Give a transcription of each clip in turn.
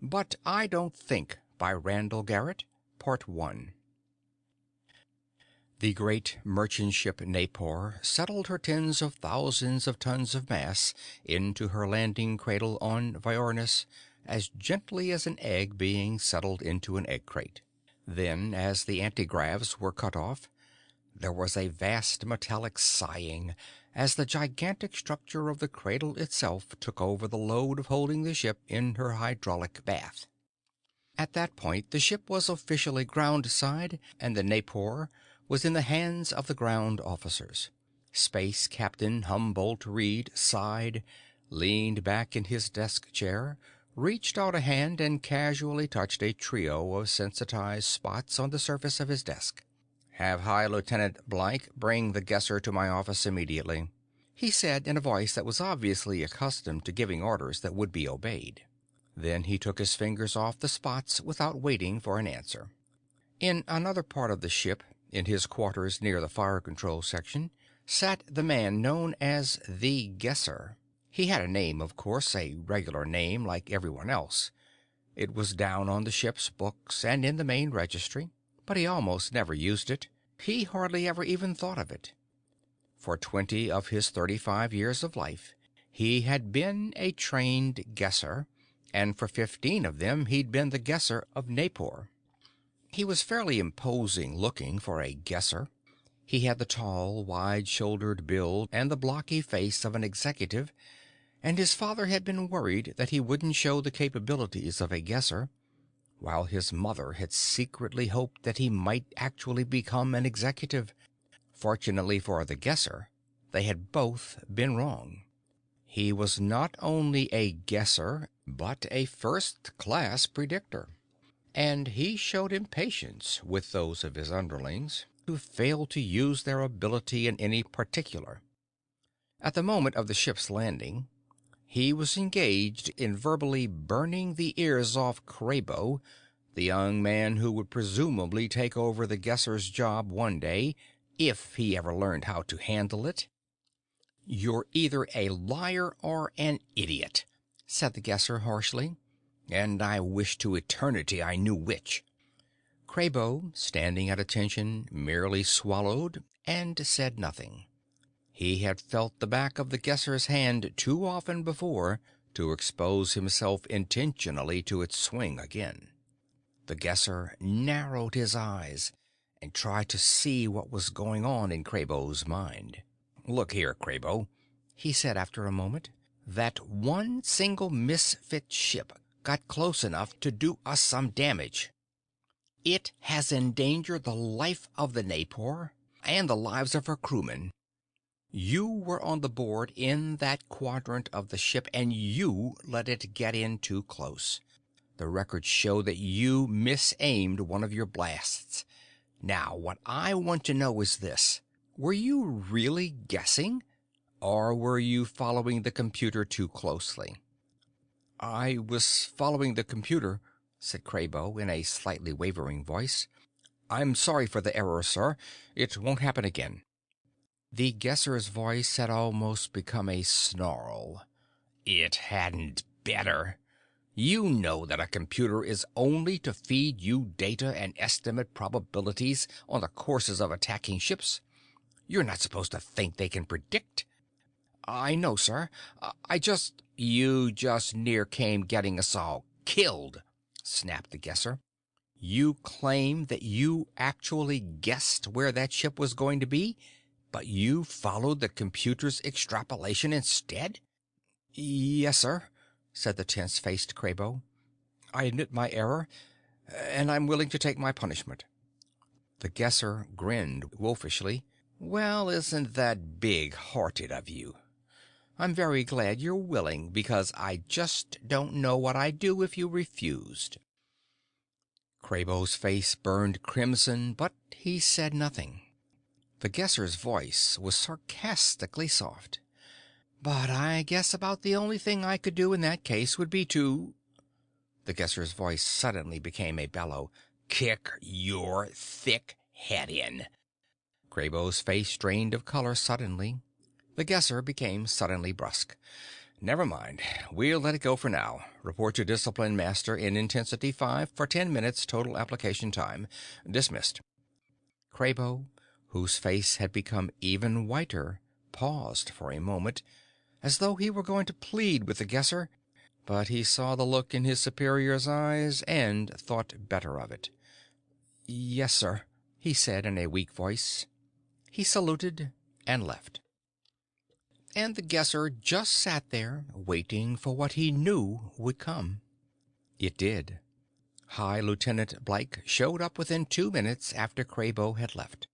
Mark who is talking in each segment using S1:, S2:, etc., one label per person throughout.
S1: But I Don't Think by Randall Garrett, Part 1. The great merchant ship Napor settled her tens of thousands of tons of mass into her landing cradle on Viornis as gently as an egg being settled into an egg crate. Then, as the antigravs were cut off, there was a vast metallic sighing as the gigantic structure of the cradle itself took over the load of holding the ship in her hydraulic bath. At that point, the ship was officially ground-side, and the Napor was in the hands of the ground officers. Space Captain Humboldt Reed sighed, leaned back in his desk chair, reached out a hand, and casually touched a trio of sensitized spots on the surface of his desk. "Have High Lieutenant Blyke bring the Guesser to my office immediately," he said in a voice that was obviously accustomed to giving orders that would be obeyed. Then he took his fingers off the spots without waiting for an answer. In another part of the ship, in his quarters near the fire control section, sat the man known as the Guesser. He had a name, of course, a regular name like everyone else. It was down on the ship's books and in the main registry, but he almost never used it. He hardly ever even thought of it. For 20 of his 35 years of life, he had been a trained guesser, and for 15 of them he'd been the Guesser of Napor. He was fairly imposing looking for a Guesser. He had the tall, wide-shouldered build and the blocky face of an executive, and his father had been worried that he wouldn't show the capabilities of a Guesser, while his mother had secretly hoped that he might actually become an executive. Fortunately for the Guesser, they had both been wrong. He was not only a Guesser, but a first-class predictor, and he showed impatience with those of his underlings who failed to use their ability in any particular. At the moment of the ship's landing, he was engaged in verbally burning the ears off Kraybo, the young man who would presumably take over the Guesser's job one day, if he ever learned how to handle it. "You're either a liar or an idiot," said the Guesser harshly, "and I wish to eternity I knew which." Kraybo, standing at attention, merely swallowed and said nothing. He had felt the back of the Guesser's hand too often before to expose himself intentionally to its swing again. The Guesser narrowed his eyes and tried to see what was going on in Kraybo's mind. "Look here, Kraybo," he said after a moment. "That one single misfit ship got close enough to do us some damage. It has endangered the life of the Napor and the lives of her crewmen. You were on the board in that quadrant of the ship, and you let it get in too close. The records show that you misaimed one of your blasts. Now, what I want to know is this. Were you really guessing, or were you following the computer too closely?" "I was following the computer," said Kraybo in a slightly wavering voice. "I'm sorry for the error, sir. It won't happen again." The Guesser's voice had almost become a snarl. "It hadn't better. You know that a computer is only to feed you data and estimate probabilities on the courses of attacking ships. You're not supposed to think they can predict." "I know, sir. You just near came getting us all killed," snapped the Guesser. "You claim that you actually guessed where that ship was going to be, but you followed the computer's extrapolation instead?" "Yes, sir," said the tense-faced Kraybo. "I admit my error, and I'm willing to take my punishment." The Guesser grinned wolfishly. "Well, isn't that big-hearted of you? I'm very glad you're willing, because I just don't know what I'd do if you refused." Kraybo's face burned crimson, but he said nothing. The Guesser's voice was sarcastically soft. "But I guess about the only thing I could do in that case would be to—" The Guesser's voice suddenly became a bellow. "Kick your thick head in." Kraybo's face drained of color suddenly. The Guesser became suddenly brusque. Never mind. We'll let it go for now. Report to Discipline Master in Intensity 5 for 10 minutes total application time. Dismissed. Kraybo, whose face had become even whiter, paused for a moment, as though he were going to plead with the Guesser, but he saw the look in his superior's eyes and thought better of it. "Yes, sir," he said in a weak voice. He saluted and left. And the Guesser just sat there, waiting for what he knew would come. It did. High Lieutenant Blyke showed up within 2 minutes after Kraybo had left.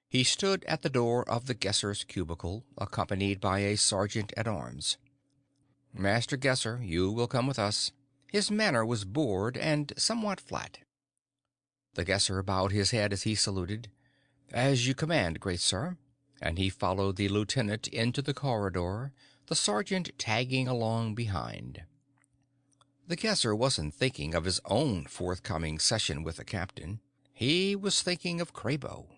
S1: He stood at the door of the Guesser's cubicle, accompanied by a sergeant-at-arms. "Master Guesser, you will come with us." His manner was bored and somewhat flat. The Guesser bowed his head as he saluted. "As you command, great sir," and he followed the lieutenant into the corridor, the sergeant tagging along behind. The Guesser wasn't thinking of his own forthcoming session with the captain. He was thinking of Kraybo.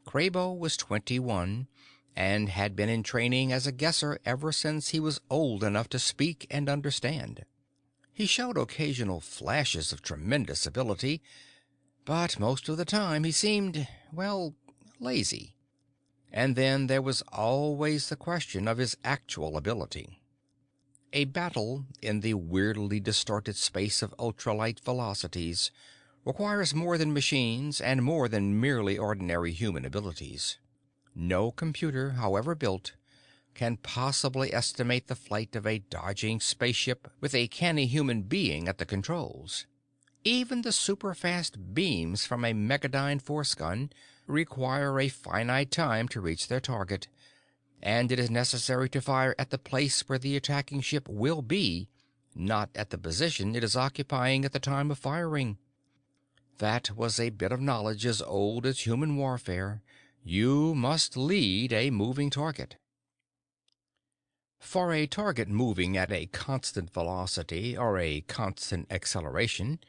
S1: Kraybo was 21 and had been in training as a Guesser ever since he was old enough to speak and understand. He showed occasional flashes of tremendous ability, but most of the time he seemed, well, lazy. And then there was always the question of his actual ability. A battle in the weirdly distorted space of ultralight velocities requires more than machines and more than merely ordinary human abilities. No computer, however built, can possibly estimate the flight of a dodging spaceship with a canny human being at the controls. Even the super-fast beams from a Megadyne force gun require a finite time to reach their target, and it is necessary to fire at the place where the attacking ship will be, not at the position it is occupying at the time of firing. That was a bit of knowledge as old as human warfare. You must lead a moving target. For a target moving at a constant velocity or a constant acceleration,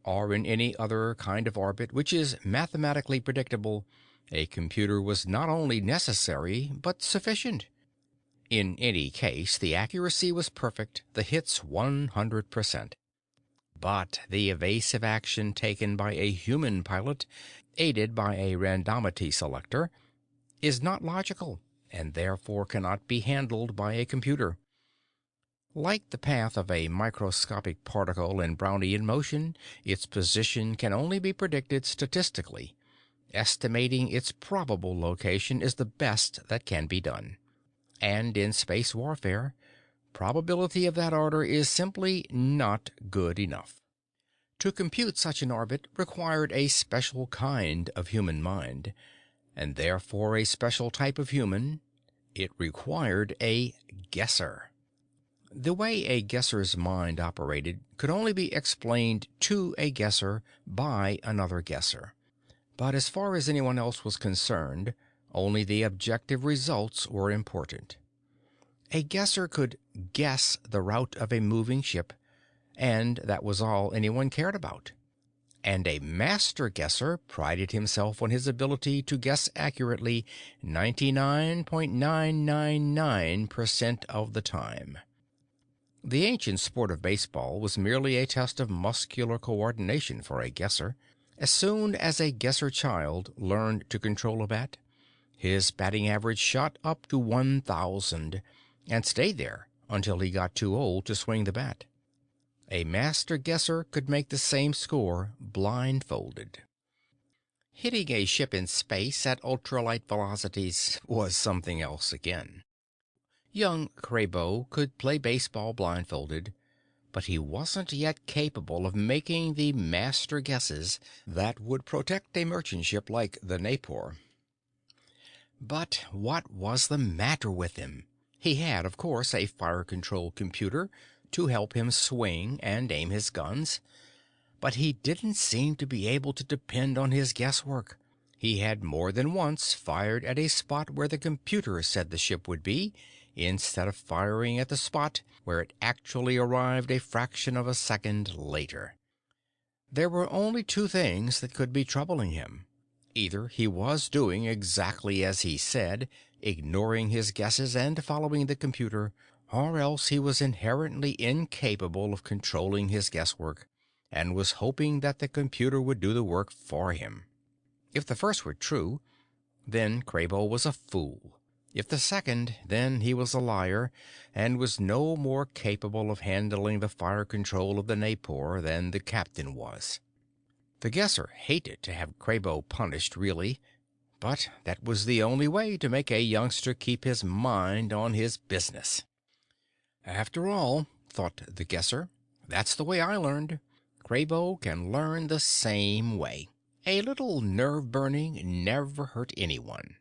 S1: or in any other kind of orbit which is mathematically predictable, a computer was not only necessary but sufficient. In any case, the accuracy was perfect, the hits 100%. But the evasive action taken by a human pilot, aided by a randomity selector, is not logical, and therefore cannot be handled by a computer. Like the path of a microscopic particle in Brownian motion, its position can only be predicted statistically. Estimating its probable location is the best that can be done. And in space warfare, probability of that order is simply not good enough. To compute such an orbit required a special kind of human mind, and therefore a special type of human. It required a Guesser. The way a Guesser's mind operated could only be explained to a Guesser by another Guesser. But as far as anyone else was concerned, only the objective results were important. A Guesser could guess the route of a moving ship, and that was all anyone cared about. And a master Guesser prided himself on his ability to guess accurately 99.999% of the time. The ancient sport of baseball was merely a test of muscular coordination for a Guesser. As soon as a Guesser child learned to control a bat, his batting average shot up to 1,000 and stayed there until he got too old to swing the bat. A master Guesser could make the same score blindfolded. Hitting a ship in space at ultralight velocities was something else again. Young Kraybo could play baseball blindfolded, but he wasn't yet capable of making the master guesses that would protect a merchant ship like the Naipor. But what was the matter with him? He had, of course, a fire-control computer to help him swing and aim his guns, but he didn't seem to be able to depend on his guesswork. He had more than once fired at a spot where the computer said the ship would be, instead of firing at the spot where it actually arrived a fraction of a second later. There were only two things that could be troubling him. Either he was doing exactly as he said, ignoring his guesses and following the computer, or else he was inherently incapable of controlling his guesswork and was hoping that the computer would do the work for him. If the first were true, then Kraybo was a fool. If the second, then he was a liar, and was no more capable of handling the fire control of the Naipor than the captain was. The guesser hated to have Kraybo punished, really, but that was the only way to make a youngster keep his mind on his business. After all, thought the guesser, that's the way I learned. Kraybo can learn the same way. A little nerve-burning never hurt anyone.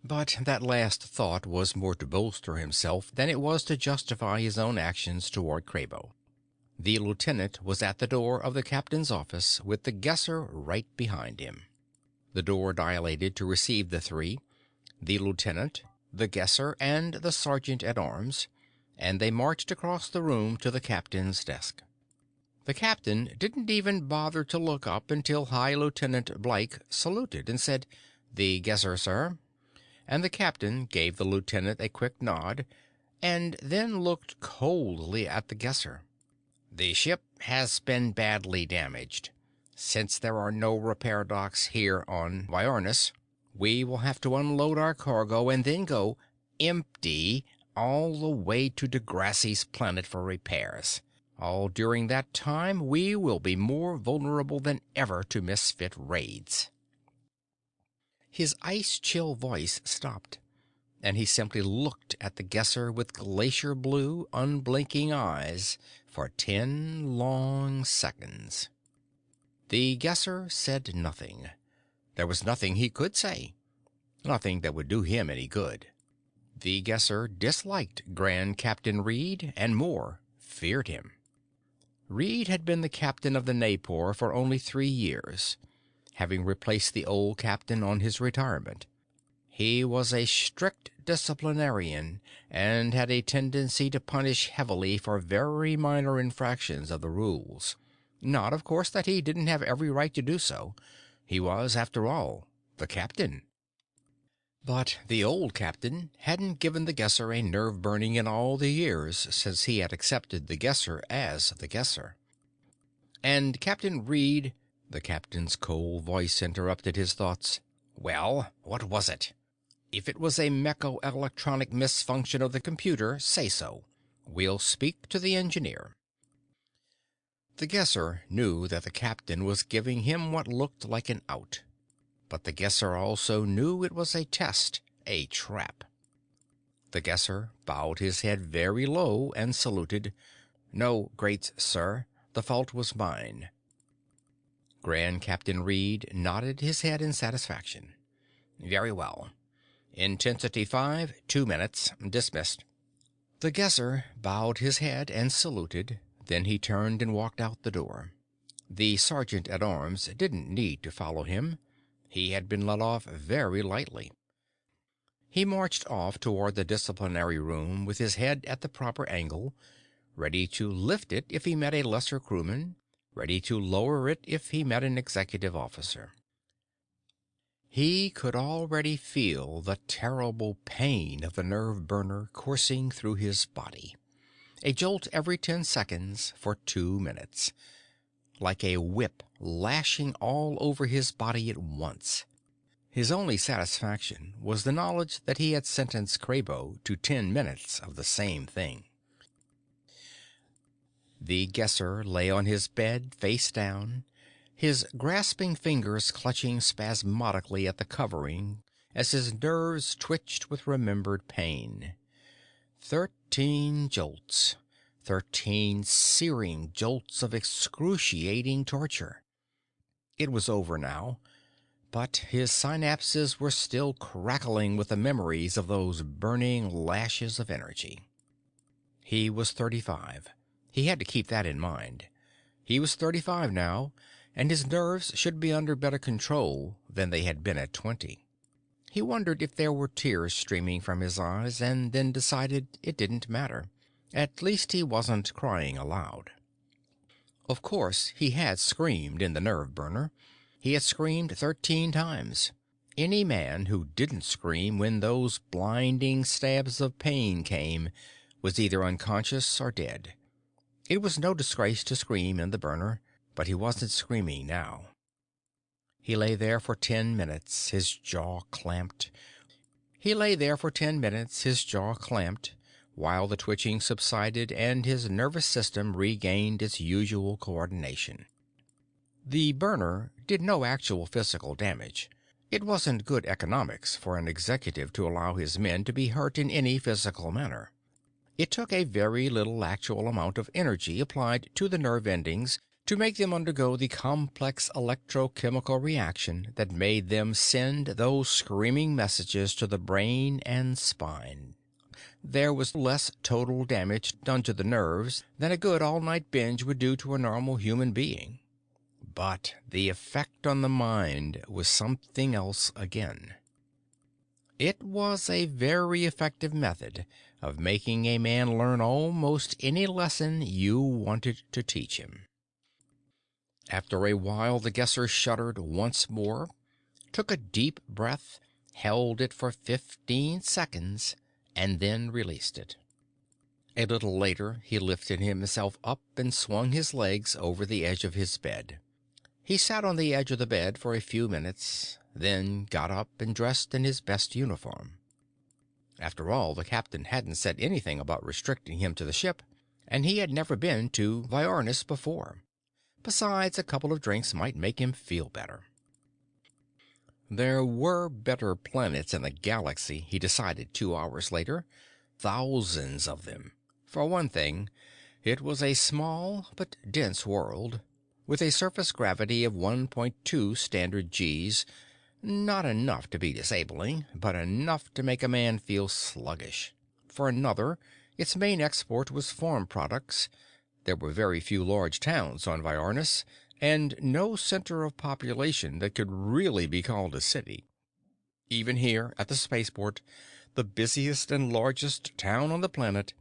S1: But that last thought was more to bolster himself than it was to justify his own actions toward Kraybo. The lieutenant was at the door of the captain's office with the guesser right behind him. The door dilated to receive the three, the lieutenant, the guesser, and the sergeant-at-arms, and they marched across the room to the captain's desk. The captain didn't even bother to look up until High Lieutenant Blake saluted and said, "The guesser, sir," and the captain gave the lieutenant a quick nod, and then looked coldly at the guesser. "The ship has been badly damaged. Since there are no repair docks here on Viornis, we will have to unload our cargo and then go empty all the way to Degrassi's planet for repairs. All during that time, we will be more vulnerable than ever to misfit raids." His ice-chill voice stopped, and he simply looked at the guesser with glacier blue, unblinking eyes for 10 long seconds. The guesser said nothing. There was nothing he could say, nothing that would do him any good. The guesser disliked Grand Captain Reed, and more, feared him. Reed had been the captain of the Naipor for only 3 years, having replaced the old captain on his retirement. He was a strict disciplinarian and had a tendency to punish heavily for very minor infractions of the rules. Not, of course, that he didn't have every right to do so. He was, after all, the captain. But the old captain hadn't given the guesser a nerve-burning in all the years since he had accepted the guesser as the guesser. And Captain Reed, the captain's cold voice interrupted his thoughts. "Well, what was it? If it was a mecho-electronic misfunction of the computer, say so. We'll speak to the engineer." The guesser knew that the captain was giving him what looked like an out. But the guesser also knew it was a test, a trap. The guesser bowed his head very low and saluted. "No, great sir. The fault was mine." Grand Captain Reed nodded his head in satisfaction. "Very well. Intensity 5, 2 minutes. Dismissed." The guesser bowed his head and saluted. Then he turned and walked out the door. The sergeant-at-arms didn't need to follow him. He had been let off very lightly. He marched off toward the disciplinary room with his head at the proper angle, ready to lift it if he met a lesser crewman, ready to lower it if he met an executive officer. He could already feel the terrible pain of the nerve burner coursing through his body. A jolt every 10 seconds for 2 minutes. Like a whip lashing all over his body at once. His only satisfaction was the knowledge that he had sentenced Kraybo to 10 minutes of the same thing. The guesser lay on his bed, face down, his grasping fingers clutching spasmodically at the covering as his nerves twitched with remembered pain. 13 jolts. 13 searing jolts of excruciating torture. It was over now, but his synapses were still crackling with the memories of those burning lashes of energy. He was 35. He had to keep that in mind. He was 35 now, and his nerves should be under better control than they had been at 20. He wondered if there were tears streaming from his eyes, and then decided it didn't matter. At least he wasn't crying aloud. Of course, he had screamed in the nerve burner. He had screamed 13 times. Any man who didn't scream when those blinding stabs of pain came was either unconscious or dead. It was no disgrace to scream in the burner, but he wasn't screaming now. He lay there for 10 minutes, his jaw clamped. While the twitching subsided and his nervous system regained its usual coordination. The burner did no actual physical damage. It wasn't good economics for an executive to allow his men to be hurt in any physical manner. It took a very little actual amount of energy applied to the nerve endings to make them undergo the complex electrochemical reaction that made them send those screaming messages to the brain and spine. There was less total damage done to the nerves than a good all-night binge would do to a normal human being. But the effect on the mind was something else again. It was a very effective method of making a man learn almost any lesson you wanted to teach him. After a while, the guesser shuddered once more, took a deep breath, held it for 15 seconds, and then released it. A little later, he lifted himself up and swung his legs over the edge of his bed. He sat on the edge of the bed for a few minutes, then got up and dressed in his best uniform. After all, the captain hadn't said anything about restricting him to the ship, and he had never been to Viornis before. Besides, a couple of drinks might make him feel better. There were better planets in the galaxy, he decided 2 hours later. Thousands of them. For one thing, it was a small but dense world, with a surface gravity of 1.2 standard Gs, not enough to be disabling, but enough to make a man feel sluggish. For another, its main export was farm products. There were very few large towns on Viornis, and no center of population that could really be called a city. Even here, at the spaceport, the busiest and largest town on the planet,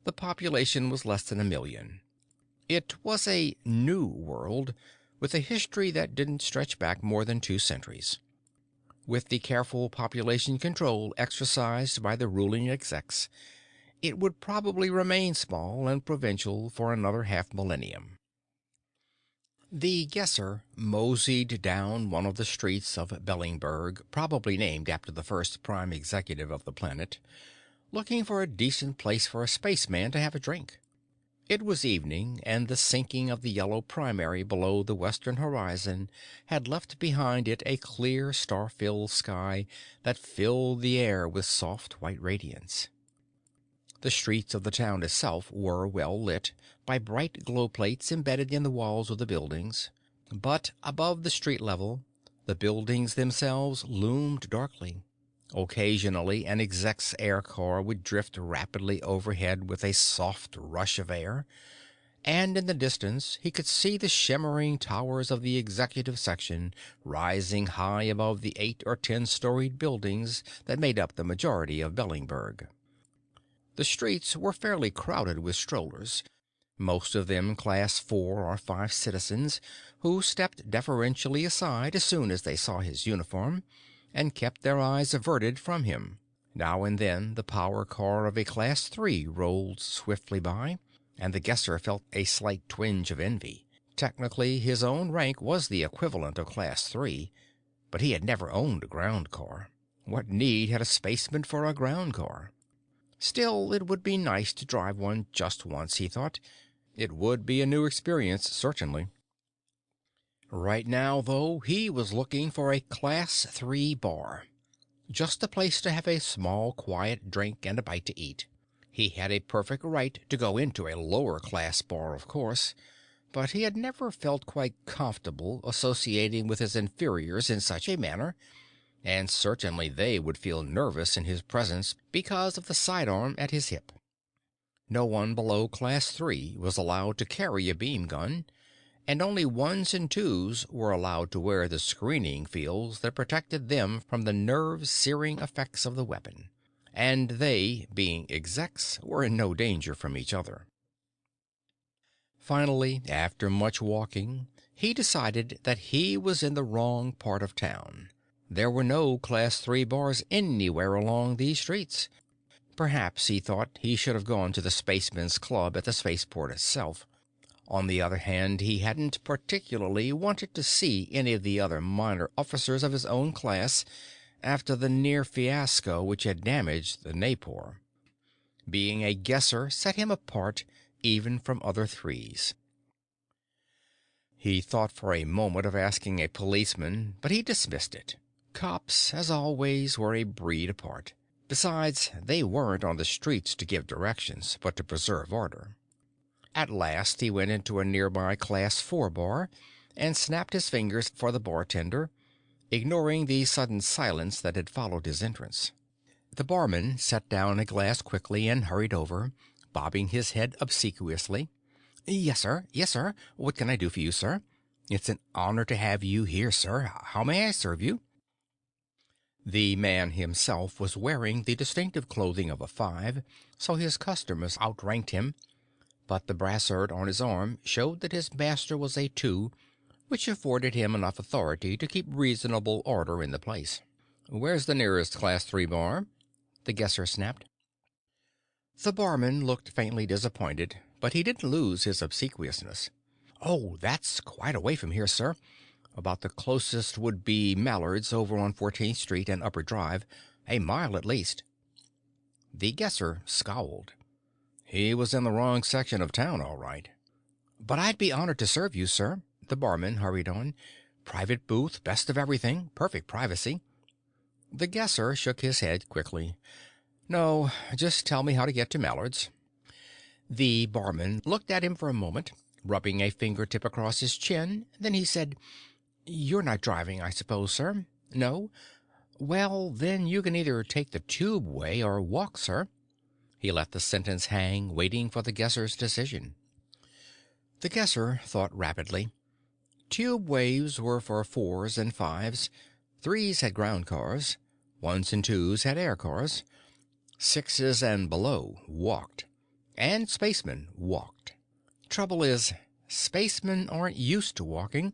S1: the population was less than 1 million. It was a new world, with a history that didn't stretch back more than 2 centuries. With the careful population control exercised by the ruling execs, it would probably remain small and provincial for another half-millennium. The guesser moseyed down one of the streets of Bellingberg, probably named after the first prime executive of the planet, looking for a decent place for a spaceman to have a drink. It was evening, and the sinking of the yellow primary below the western horizon had left behind it a clear, star-filled sky that filled the air with soft white radiance. The streets of the town itself were well lit by bright glow plates embedded in the walls of the buildings, but above the street level, the buildings themselves loomed darkly. Occasionally an exec's air car would drift rapidly overhead with a soft rush of air, and in the distance he could see the shimmering towers of the executive section rising high above the 8 or 10-storied buildings that made up the majority of Bellingberg. The streets were fairly crowded with strollers, most of them Class 4 or 5 citizens, who stepped deferentially aside as soon as they saw his uniform, and kept their eyes averted from him. Now and then the power car of a Class 3 rolled swiftly by, and the guesser felt a slight twinge of envy. Technically, his own rank was the equivalent of Class 3, but he had never owned a ground car. What need had a spaceman for a ground car? Still, it would be nice to drive one just once, he thought. It would be a new experience, certainly. Right now, though, he was looking for a Class 3 bar. Just a place to have a small, quiet drink and a bite to eat. He had a perfect right to go into a lower-class bar, of course, but he had never felt quite comfortable associating with his inferiors in such a manner, and certainly they would feel nervous in his presence because of the sidearm at his hip. No one below Class 3 was allowed to carry a beam gun, and only 1s and 2s were allowed to wear the screening fields that protected them from the nerve-searing effects of the weapon, and they, being execs, were in no danger from each other. Finally, after much walking, he decided that he was in the wrong part of town. There were no Class 3 bars anywhere along these streets. Perhaps, he thought, he should have gone to the Spacemen's Club at the spaceport itself. On the other hand, he hadn't particularly wanted to see any of the other minor officers of his own class after the near fiasco which had damaged the Naipor. Being a guesser set him apart even from other threes. He thought for a moment of asking a policeman, but he dismissed it. Cops, as always, were a breed apart. Besides, they weren't on the streets to give directions, but to preserve order. At last he went into a nearby Class 4 bar and snapped his fingers for the bartender, ignoring the sudden silence that had followed his entrance. The barman set down a glass quickly and hurried over, bobbing his head obsequiously. "Yes, sir. Yes, sir. What can I do for you, sir? It's an honor to have you here, sir. How may I serve you?" The man himself was wearing the distinctive clothing of a 5, so his customers outranked him, but the brassard on his arm showed that his master was a 2, which afforded him enough authority to keep reasonable order in the place. "Where's the nearest Class 3 bar?" the guesser snapped. The barman looked faintly disappointed, but he didn't lose his obsequiousness. "Oh, that's quite away from here, sir. About the closest would be Mallard's over on 14th Street and Upper Drive, a mile at least." The guesser scowled. He was in the wrong section of town, all right. "But I'd be honored to serve you, sir," the barman hurried on. "Private booth, best of everything, perfect privacy." The guesser shook his head quickly. "No, just tell me how to get to Mallard's." The barman looked at him for a moment, rubbing a fingertip across his chin. Then he said, "You're not driving, I suppose, sir? No? Well, then you can either take the tubeway or walk, sir." He let the sentence hang, waiting for the guesser's decision. The guesser thought rapidly. Tubeways were for 4s and 5s. 3s had ground cars. 1s and 2s had air cars. 6s and below walked. And spacemen walked. Trouble is, spacemen aren't used to walking,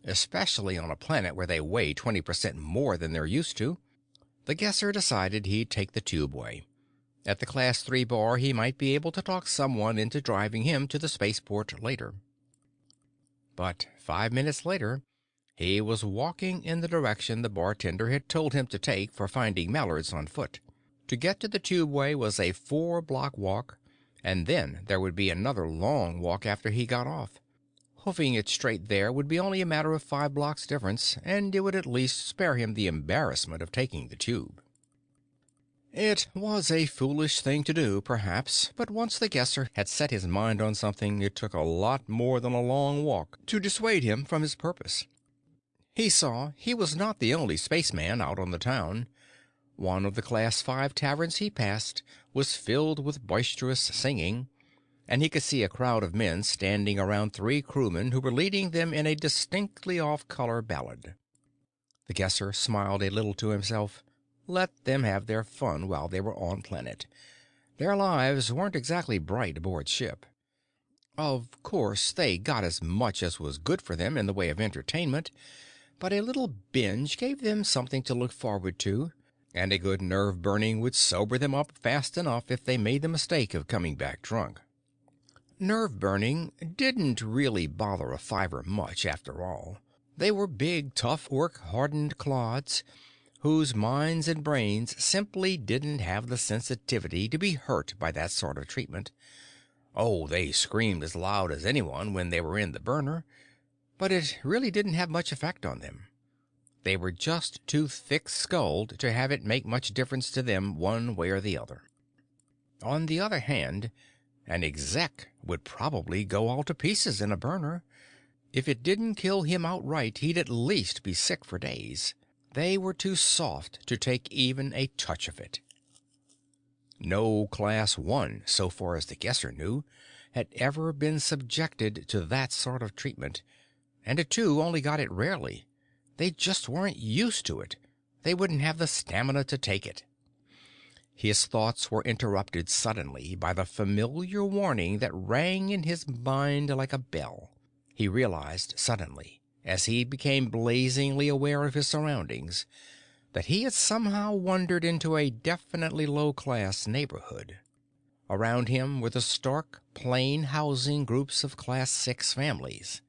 S1: especially on a planet where they weigh 20% more than they're used to. The guesser decided he'd take the tubeway. At the Class 3 bar, he might be able to talk someone into driving him to the spaceport later. But 5 minutes later, he was walking in the direction the bartender had told him to take for finding Mallard's on foot. To get to the tubeway was a 4-block walk, and then there would be another long walk after he got off. Hoofing it straight there would be only a matter of 5 blocks difference, and it would at least spare him the embarrassment of taking the tube. It was a foolish thing to do, perhaps, but once the guesser had set his mind on something, it took a lot more than a long walk to dissuade him from his purpose. He saw he was not the only spaceman out on the town. One of the Class 5 taverns he passed was filled with boisterous singing, and he could see a crowd of men standing around 3 crewmen who were leading them in a distinctly off-color ballad. The guesser smiled a little to himself. Let them have their fun while they were on planet. Their lives weren't exactly bright aboard ship. Of course, they got as much as was good for them in the way of entertainment, but a little binge gave them something to look forward to, and a good nerve-burning would sober them up fast enough if they made the mistake of coming back drunk. Nerve-burning didn't really bother a 5er much, after all. They were big, tough, work-hardened clods whose minds and brains simply didn't have the sensitivity to be hurt by that sort of treatment. Oh, they screamed as loud as anyone when they were in the burner, but it really didn't have much effect on them. They were just too thick-skulled to have it make much difference to them one way or the other. On the other hand, an exec would probably go all to pieces in a burner. If it didn't kill him outright, he'd at least be sick for days. They were too soft to take even a touch of it. No Class 1, so far as the guesser knew, had ever been subjected to that sort of treatment, and a 2 only got it rarely. They just weren't used to it. They wouldn't have the stamina to take it. His thoughts were interrupted suddenly by the familiar warning that rang in his mind like a bell. He realized suddenly, as he became blazingly aware of his surroundings, that he had somehow wandered into a definitely low-class neighborhood. Around him were the stark, plain housing groups of Class 6 families.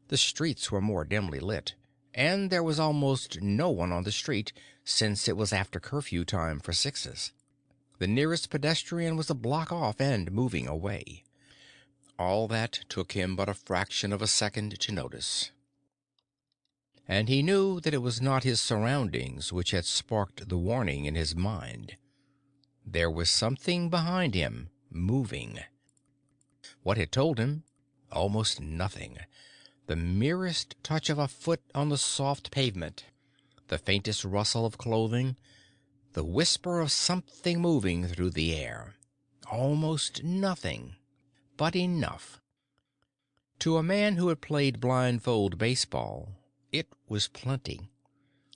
S1: The streets were more dimly lit, and there was almost no one on the street, since it was after curfew time for Sixes. The nearest pedestrian was a block off and moving away. All that took him but a fraction of a second to notice. And he knew that it was not his surroundings which had sparked the warning in his mind. There was something behind him, moving. What had told him? Almost nothing. The merest touch of a foot on the soft pavement, the faintest rustle of clothing, the whisper of something moving through the air. Almost nothing, but enough. To a man who had played blindfold baseball, it was plenty.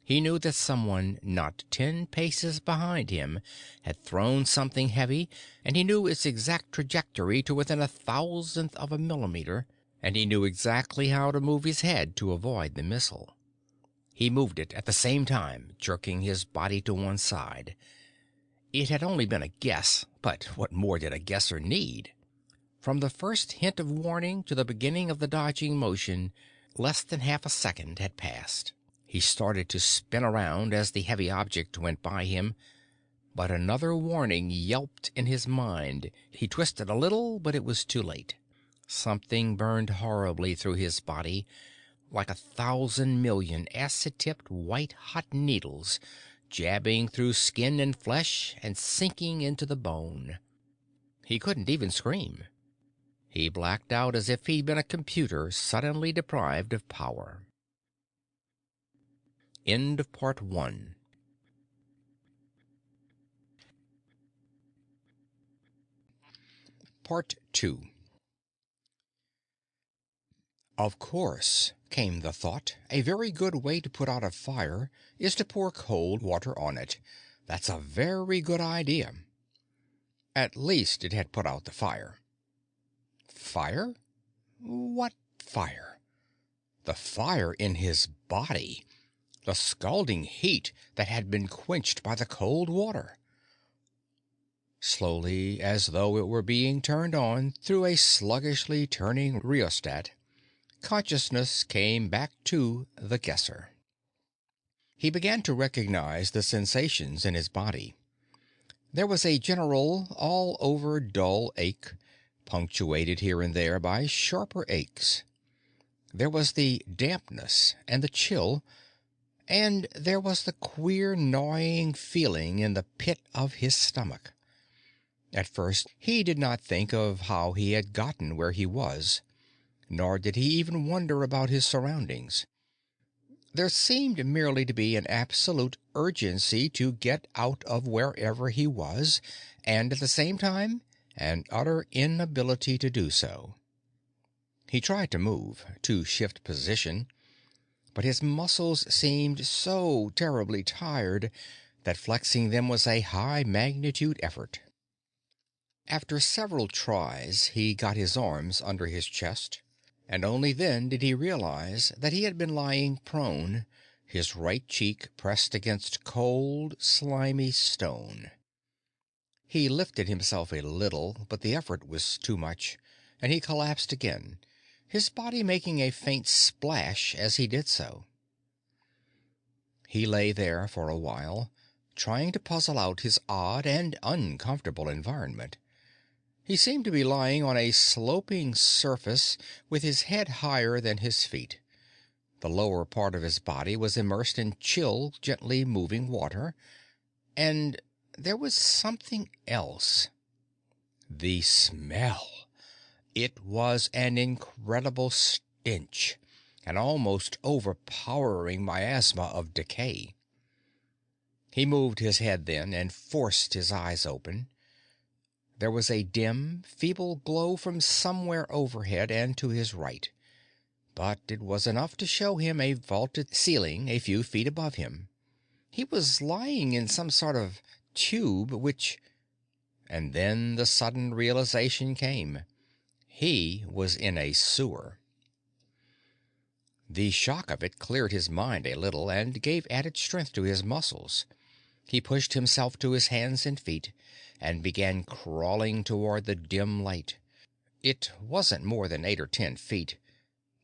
S1: He knew that someone not 10 paces behind him had thrown something heavy, and he knew its exact trajectory to within 1,000th of a millimeter, and he knew exactly how to move his head to avoid the missile. He moved it at the same time, jerking his body to one side. It had only been a guess, but what more did a guesser need? From the first hint of warning to the beginning of the dodging motion, less than half a second had passed. He started to spin around as the heavy object went by him, but another warning yelped in his mind. He twisted a little, but it was too late. Something burned horribly through his body, like 1,000 million acid-tipped white-hot needles, jabbing through skin and flesh and sinking into the bone. He couldn't even scream. He blacked out as if he'd been a computer suddenly deprived of power. End of Part 1. Part 2. Of course, came the thought, a very good way to put out a fire is to pour cold water on it. That's a very good idea. At least it had put out the fire. Fire? What fire? The fire in his body. The scalding heat that had been quenched by the cold water. Slowly, as though it were being turned on through a sluggishly turning rheostat, consciousness came back to the guesser. He began to recognize the sensations in his body. There was a general, all-over dull ache, punctuated here and there by sharper aches. There was the dampness and the chill, and there was the queer, gnawing feeling in the pit of his stomach. At first he did not think of how he had gotten where he was, nor did he even wonder about his surroundings. There seemed merely to be an absolute urgency to get out of wherever he was, and at the same time an utter inability to do so. He tried to move, to shift position, but his muscles seemed so terribly tired that flexing them was a high-magnitude effort. After several tries, he got his arms under his chest, and only then did he realize that he had been lying prone, his right cheek pressed against cold, slimy stone. He lifted himself a little, but the effort was too much, and he collapsed again, his body making a faint splash as he did so. He lay there for a while, trying to puzzle out his odd and uncomfortable environment. He seemed to be lying on a sloping surface with his head higher than his feet. The lower part of his body was immersed in chill, gently moving water, and there was something else. The smell. It was an incredible stench, an almost overpowering miasma of decay. He moved his head then and forced his eyes open. There was a dim, feeble glow from somewhere overhead and to his right, but it was enough to show him a vaulted ceiling a few feet above him. He was lying in some sort of tube which... And then the sudden realization came. He was in a sewer. The shock of it cleared his mind a little and gave added strength to his muscles. He pushed himself to his hands and feet and began crawling toward the dim light. It wasn't more than 8 or 10 feet,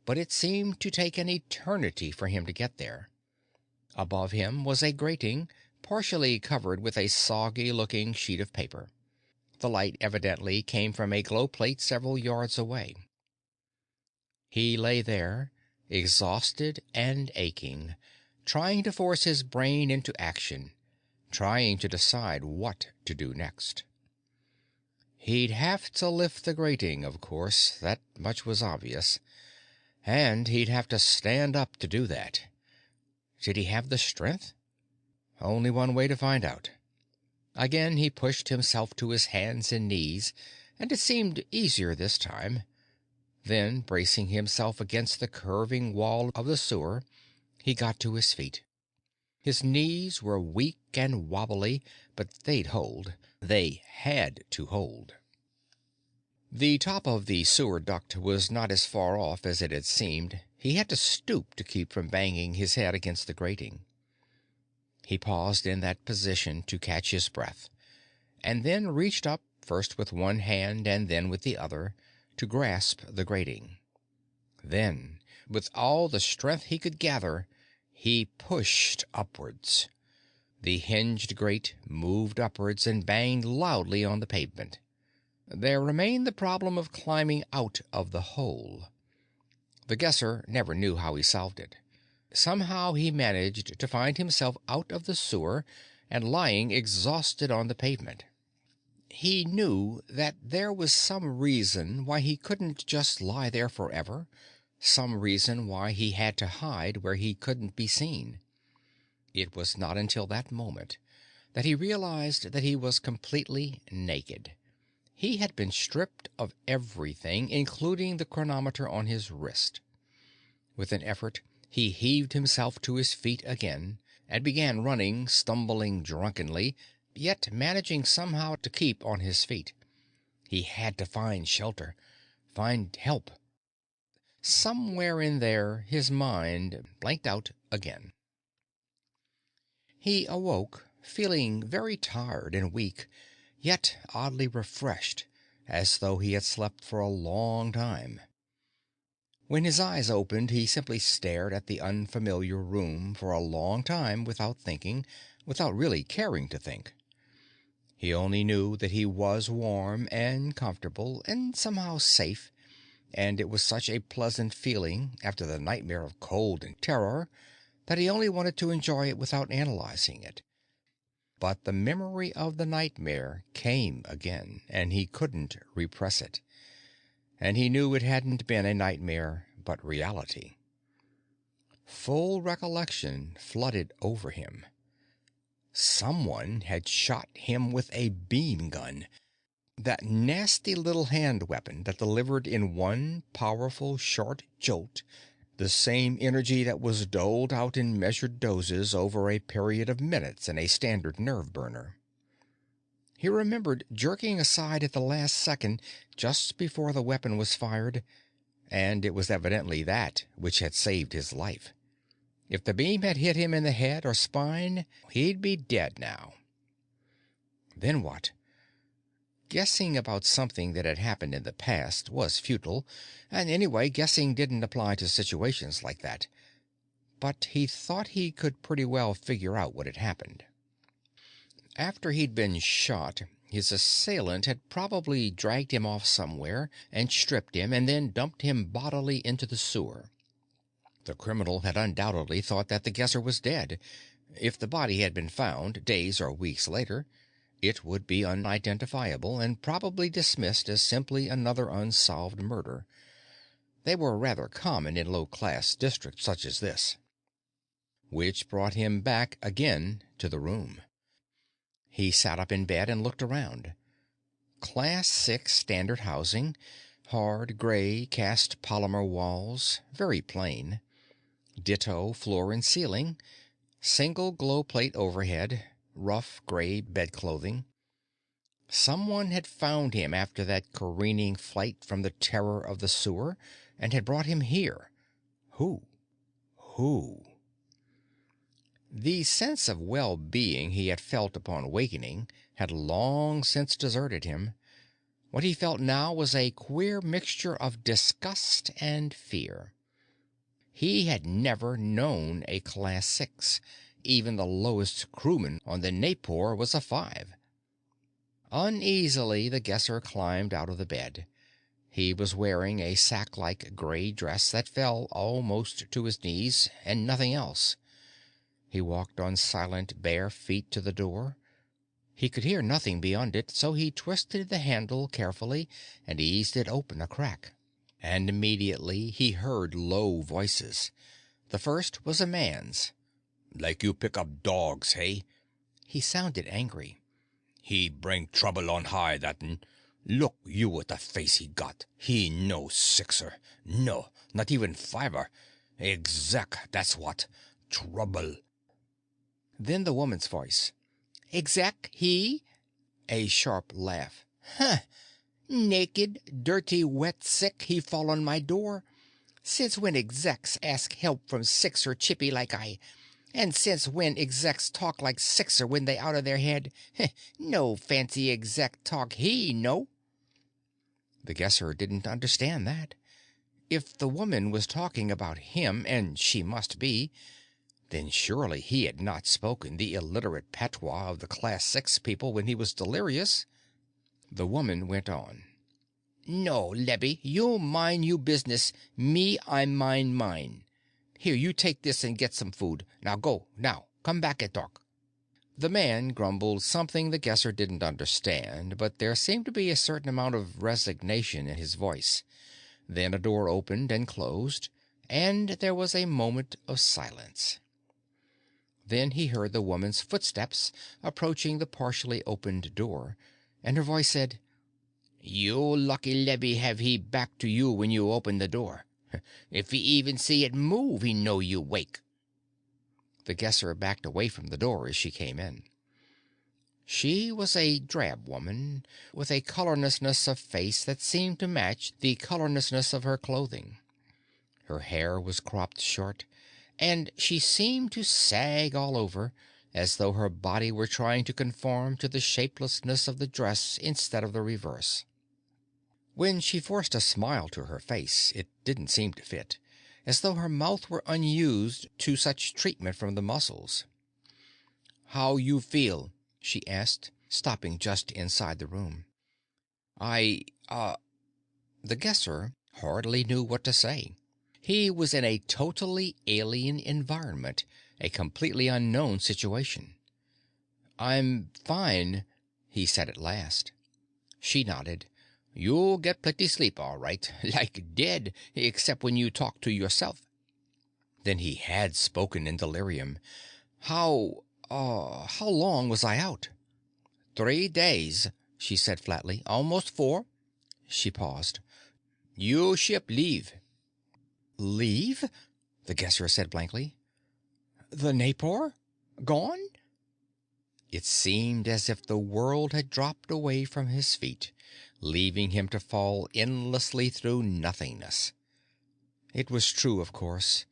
S1: but it seemed to take an eternity for him to get there. Above him was a grating, partially covered with a soggy-looking sheet of paper. The light evidently came from a glow plate several yards away. He lay there, exhausted and aching, trying to force his brain into action, trying to decide what to do next. He'd have to lift the grating, of course, that much was obvious, and he'd have to stand up to do that. Did he have the strength? Only one way to find out. Again he pushed himself to his hands and knees, and it seemed easier this time. Then, bracing himself against the curving wall of the sewer, he got to his feet. His knees were weak and wobbly, but they'd hold. They had to hold. The top of the sewer duct was not as far off as it had seemed. He had to stoop to keep from banging his head against the grating. He paused in that position to catch his breath, and then reached up, first with one hand and then with the other, to grasp the grating. Then, with all the strength he could gather, he pushed upwards. The hinged grate moved upwards and banged loudly on the pavement. There remained the problem of climbing out of the hole. The guesser never knew how he solved it. Somehow he managed to find himself out of the sewer and lying exhausted on the pavement. He knew that there was some reason why he couldn't just lie there forever, some reason why he had to hide where he couldn't be seen. It was not until that moment that he realized that he was completely naked. He had been stripped of everything, including the chronometer on his wrist. With an effort, he heaved himself to his feet again and began running, stumbling drunkenly, yet managing somehow to keep on his feet. He had to find shelter, find help. Somewhere in there his mind blanked out again. He awoke, feeling very tired and weak, yet oddly refreshed, as though he had slept for a long time. When his eyes opened, he simply stared at the unfamiliar room for a long time without thinking, without really caring to think. He only knew that he was warm and comfortable and somehow safe, and it was such a pleasant feeling after the nightmare of cold and terror that he only wanted to enjoy it without analyzing it. But the memory of the nightmare came again, and he couldn't repress it. And he knew it hadn't been a nightmare, but reality. Full recollection flooded over him. Someone had shot him with a beam gun, that nasty little hand weapon that delivered in one powerful short jolt the same energy that was doled out in measured doses over a period of minutes in a standard nerve burner. He remembered jerking aside at the last second just before the weapon was fired, and it was evidently that which had saved his life. If the beam had hit him in the head or spine, he'd be dead now. Then what? Guessing about something that had happened in the past was futile, and anyway, guessing didn't apply to situations like that. But he thought he could pretty well figure out what had happened. After he'd been shot, his assailant had probably dragged him off somewhere and stripped him and then dumped him bodily into the sewer. The criminal had undoubtedly thought that the guesser was dead. If the body had been found days or weeks later, it would be unidentifiable and probably dismissed as simply another unsolved murder. They were rather common in low-class districts such as this. Which brought him back again to the room. He sat up in bed and looked around. Class 6 standard housing, hard gray cast polymer walls, very plain. Ditto floor and ceiling, single glow plate overhead, rough gray bedclothing. Someone had found him after that careening flight from the terror of the sewer and had brought him here. Who? Who? The sense of well-being he had felt upon awakening had long since deserted him. What he felt now was a queer mixture of disgust and fear. He had never known a Class 6. Even the lowest crewman on the Naipor was a 5. Uneasily, the Guesser climbed out of the bed. He was wearing a sack-like gray dress that fell almost to his knees, and nothing else. He walked on silent, bare feet to the door. He could hear nothing beyond it, so he twisted the handle carefully and eased it open a crack. And immediately he heard low voices. The first was a man's. "Like you pick up dogs, hey?" He sounded angry. "He bring trouble on high, that'n. Look you with the face he got. He no sixer. No, not even 5er. Exec, that's what. Trouble." Then the woman's voice. "Exec, he?" A sharp laugh. "Huh. Naked, dirty, wet, sick, he fall on my door. Since when execs ask help from Sixer chippy like I? And since when execs talk like Sixer when they out of their head? No fancy exec talk he, no." The Guesser didn't understand that. If the woman was talking about him, and she must be, then surely he had not spoken the illiterate patois of the Class 6 people when he was delirious. The woman went on. "No, Lebby, you mind you business. Me, I mind mine. Here, you take this and get some food. Now go, now. Come back at dark." The man grumbled something the Guesser didn't understand, but there seemed to be a certain amount of resignation in his voice. Then a door opened and closed, and there was a moment of silence. Then he heard the woman's footsteps approaching the partially opened door, and her voice said, "You lucky Lebby have he back to you when you open the door. If he even see it move, he know you wake." The Guesser backed away from the door as she came in. She was a drab woman, with a colorlessness of face that seemed to match the colorlessness of her clothing. Her hair was cropped short, and she seemed to sag all over, as though her body were trying to conform to the shapelessness of the dress instead of the reverse. When she forced a smile to her face, it didn't seem to fit, as though her mouth were unused to such treatment from the muscles. "How you feel?" she asked, stopping just inside the room. The Guesser hardly knew what to say. He was in a totally alien environment, a completely unknown situation. "I'm fine," he said at last. She nodded. "You'll get plenty sleep, all right. Like dead, except when you talk to yourself." Then he had spoken in delirium. How long was I out?" 3 days," she said flatly. "Almost 4." She paused. "You ship leave." "Leave?" the Guesser said blankly. "The Naipor? Gone?" It seemed as if the world had dropped away from his feet, leaving him to fall endlessly through nothingness. It was true, of course.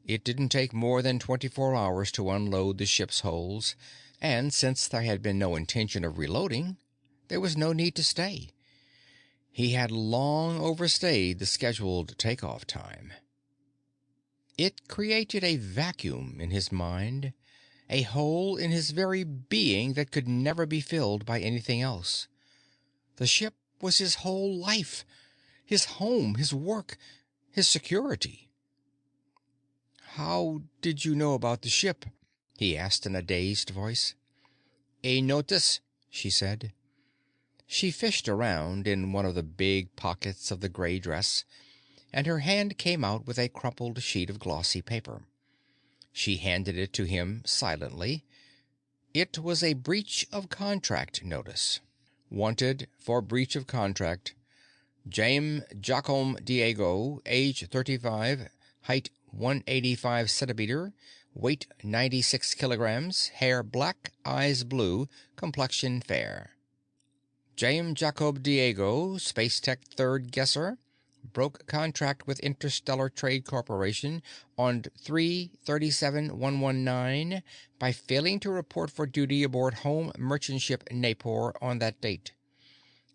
S1: It didn't take more than 24 hours to unload the ship's holds, and since there had been no intention of reloading, there was no need to stay. He had long overstayed the scheduled takeoff time. It created a vacuum in his mind, a hole in his very being that could never be filled by anything else. The ship was his whole life, his home, his work, his security. "How did you know about the ship?" he asked in a dazed voice. "A notice," she said. She fished around in one of the big pockets of the gray dress, and her hand came out with a crumpled sheet of glossy paper. She handed it to him silently. It was a breach of contract notice. "Wanted for breach of contract. James Jacome Diego, age 35, height 185 centimeter, weight 96 kilograms, hair black, eyes blue, complexion fair. James Jacob Diego, Space Tech 3rd Guesser, broke contract with Interstellar Trade Corporation on 3/37/119 by failing to report for duty aboard home merchant ship Napor on that date.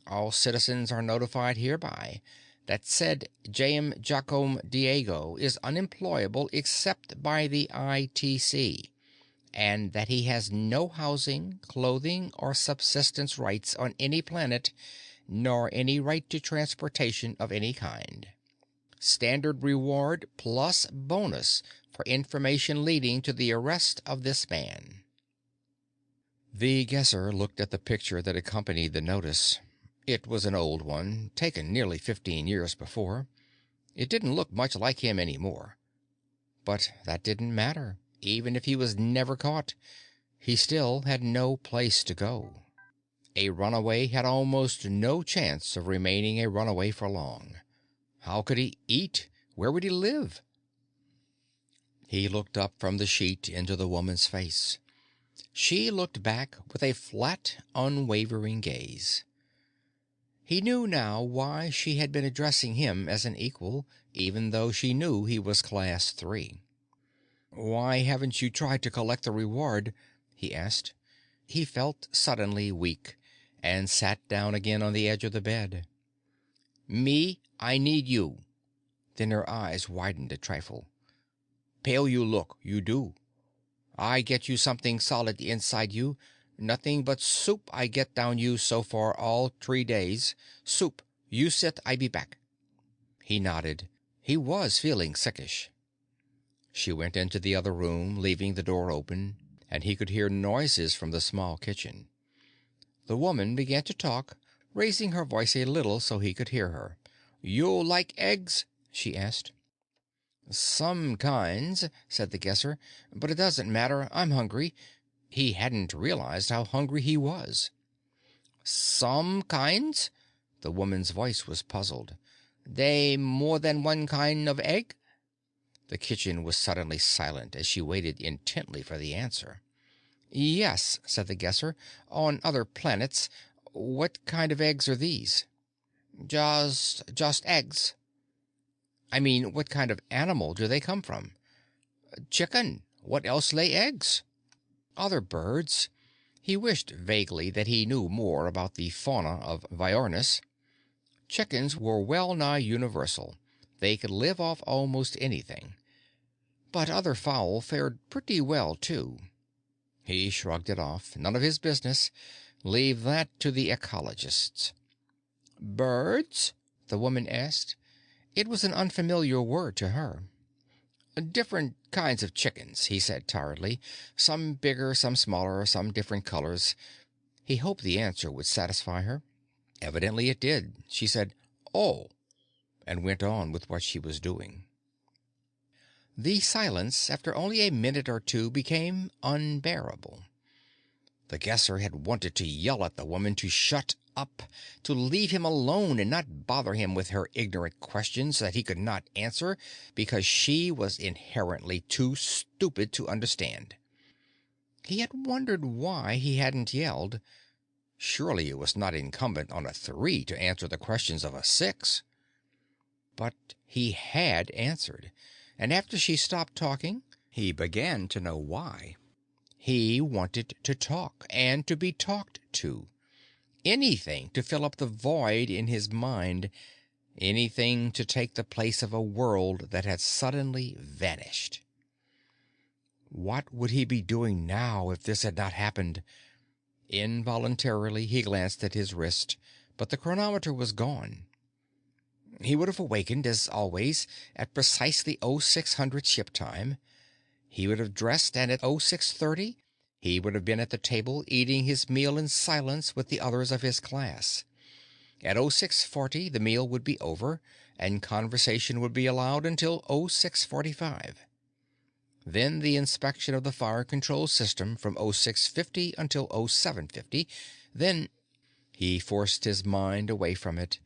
S1: All citizens are notified hereby that said J.M. Giacomo Diego is unemployable except by the ITC, and that he has no housing, clothing, or subsistence rights on any planet, nor any right to transportation of any kind. Standard reward plus bonus for information leading to the arrest of this man." The Guesser looked at the picture that accompanied the notice. It was an old one, taken nearly 15 years before. It didn't look much like him anymore. But that didn't matter. Even if he was never caught, he still had no place to go. A runaway had almost no chance of remaining a runaway for long. How could he eat? Where would he live? He looked up from the sheet into the woman's face. She looked back with a flat, unwavering gaze. He knew now why she had been addressing him as an equal, even though she knew he was Class 3. "Why haven't you tried to collect the reward?" he asked. He felt suddenly weak, and sat down again on the edge of the bed. "Me, I need you." Then her eyes widened a trifle. "Pale you look, you do. I get you something solid inside you. Nothing but soup I get down you so far all 3 days. Soup. You sit, I be back." He nodded. He was feeling sickish. She went into the other room, leaving the door open, and he could hear noises from the small kitchen. The woman began to talk, raising her voice a little so he could hear her. "You like eggs?" she asked. "Some kinds," said the Guesser, "but it doesn't matter. I'm hungry." He hadn't realized how hungry he was. "Some kinds?" The woman's voice was puzzled. "They more than one kind of egg?" The kitchen was suddenly silent as she waited intently for the answer. "Yes," said the Guesser. "On other planets. What kind of eggs are these?" Just eggs." "I mean, what kind of animal do they come from?" "Chicken. What else lay eggs?" "Other birds." He wished vaguely that he knew more about the fauna of Viornis. Chickens were well nigh universal. They could live off almost anything. But other fowl fared pretty well, too. He shrugged it off. None of his business. Leave that to the ecologists. "Birds?" the woman asked. It was an unfamiliar word to her. "Different kinds of chickens," he said tiredly. "Some bigger, some smaller, some different colors." He hoped the answer would satisfy her. Evidently it did. She said, "Oh," and went on with what she was doing. The silence, after only a minute or two, became unbearable. The Guesser had wanted to yell at the woman to shut up, to leave him alone and not bother him with her ignorant questions that he could not answer because she was inherently too stupid to understand. He had wondered why he hadn't yelled. Surely it was not incumbent on a 3 to answer the questions of a 6. But he had answered, and after she stopped talking, he began to know why. He wanted to talk, and to be talked to. Anything to fill up the void in his mind. Anything to take the place of a world that had suddenly vanished. What would he be doing now if this had not happened? Involuntarily, he glanced at his wrist, but the chronometer was gone. He would have awakened, as always, at precisely 0600 ship time. He would have dressed, and at 0630 he would have been at the table eating his meal in silence with the others of his class. At 0640 the meal would be over, and conversation would be allowed until 0645. Then the inspection of the fire control system from 0650 until 0750. Then he forced his mind away from it,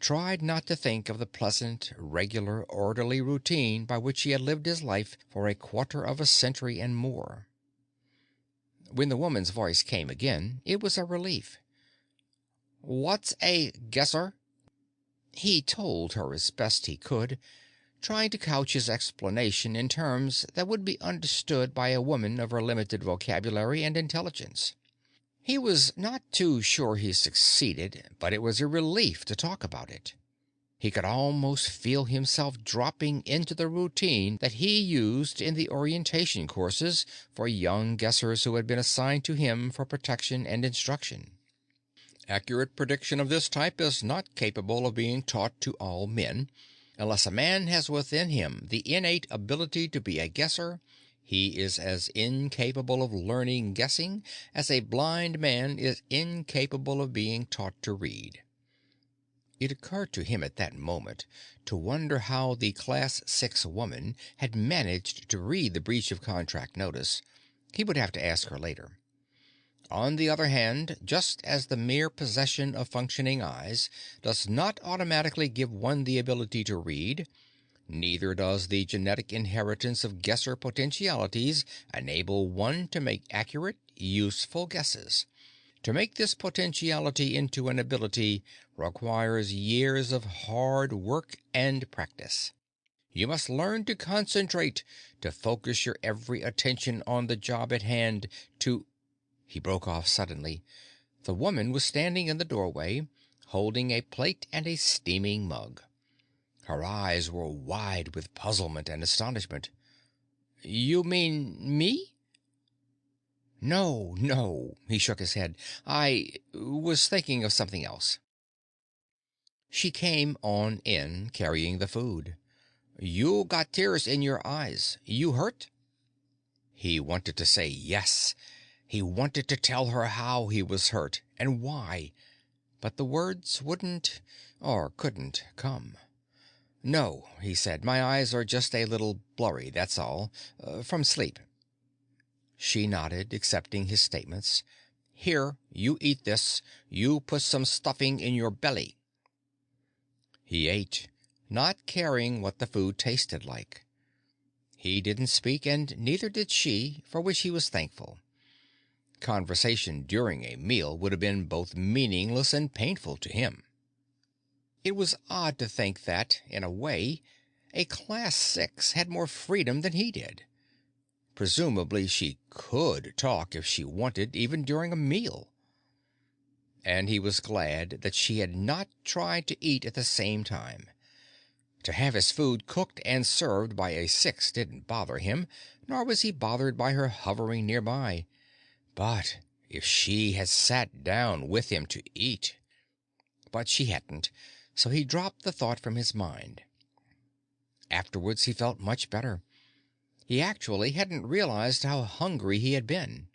S1: tried not to think of the pleasant, regular, orderly routine by which he had lived his life for a quarter of a century and more. When the woman's voice came again, it was a relief. "What's a Guesser?" He told her as best he could, trying to couch his explanation in terms that would be understood by a woman of her limited vocabulary and intelligence. He was not too sure he succeeded, but it was a relief to talk about it. He could almost feel himself dropping into the routine that he used in the orientation courses for young guessers who had been assigned to him for protection and instruction. Accurate prediction of this type is not capable of being taught to all men. Unless a man has within him the innate ability to be a guesser, he is as incapable of learning guessing as a blind man is incapable of being taught to read. It occurred to him at that moment to wonder how the Class 6 woman had managed to read the breach of contract notice. He would have to ask her later. On the other hand, just as the mere possession of functioning eyes does not automatically give one the ability to read, neither does the genetic inheritance of guesser potentialities enable one to make accurate, useful guesses. To make this potentiality into an ability requires years of hard work and practice. You must learn to concentrate, to focus your every attention on the job at hand, to... He broke off suddenly. The woman was standing in the doorway, holding a plate and a steaming mug. Her eyes were wide with puzzlement and astonishment. "You mean me?" "No, no." He shook his head. "I was thinking of something else." She came on in, carrying the food. "You got tears in your eyes. You hurt?" He wanted to say yes. He wanted to tell her how he was hurt, and why, but the words wouldn't, or couldn't, come. "No," he said. "My eyes are just a little blurry, that's all. From sleep." She nodded, accepting his statements. "Here, you eat this. You put some stuffing in your belly." He ate, not caring what the food tasted like. He didn't speak, and neither did she, for which he was thankful. Conversation during a meal would have been both meaningless and painful to him. It was odd to think that, in a way, a Class 6 had more freedom than he did. Presumably she could talk if she wanted, even during a meal. And he was glad that she had not tried to eat at the same time. To have his food cooked and served by a 6 didn't bother him, nor was he bothered by her hovering nearby. But if she had sat down with him to eat... But she hadn't, so he dropped the thought from his mind. Afterwards he felt much better. He actually hadn't realized how hungry he had been.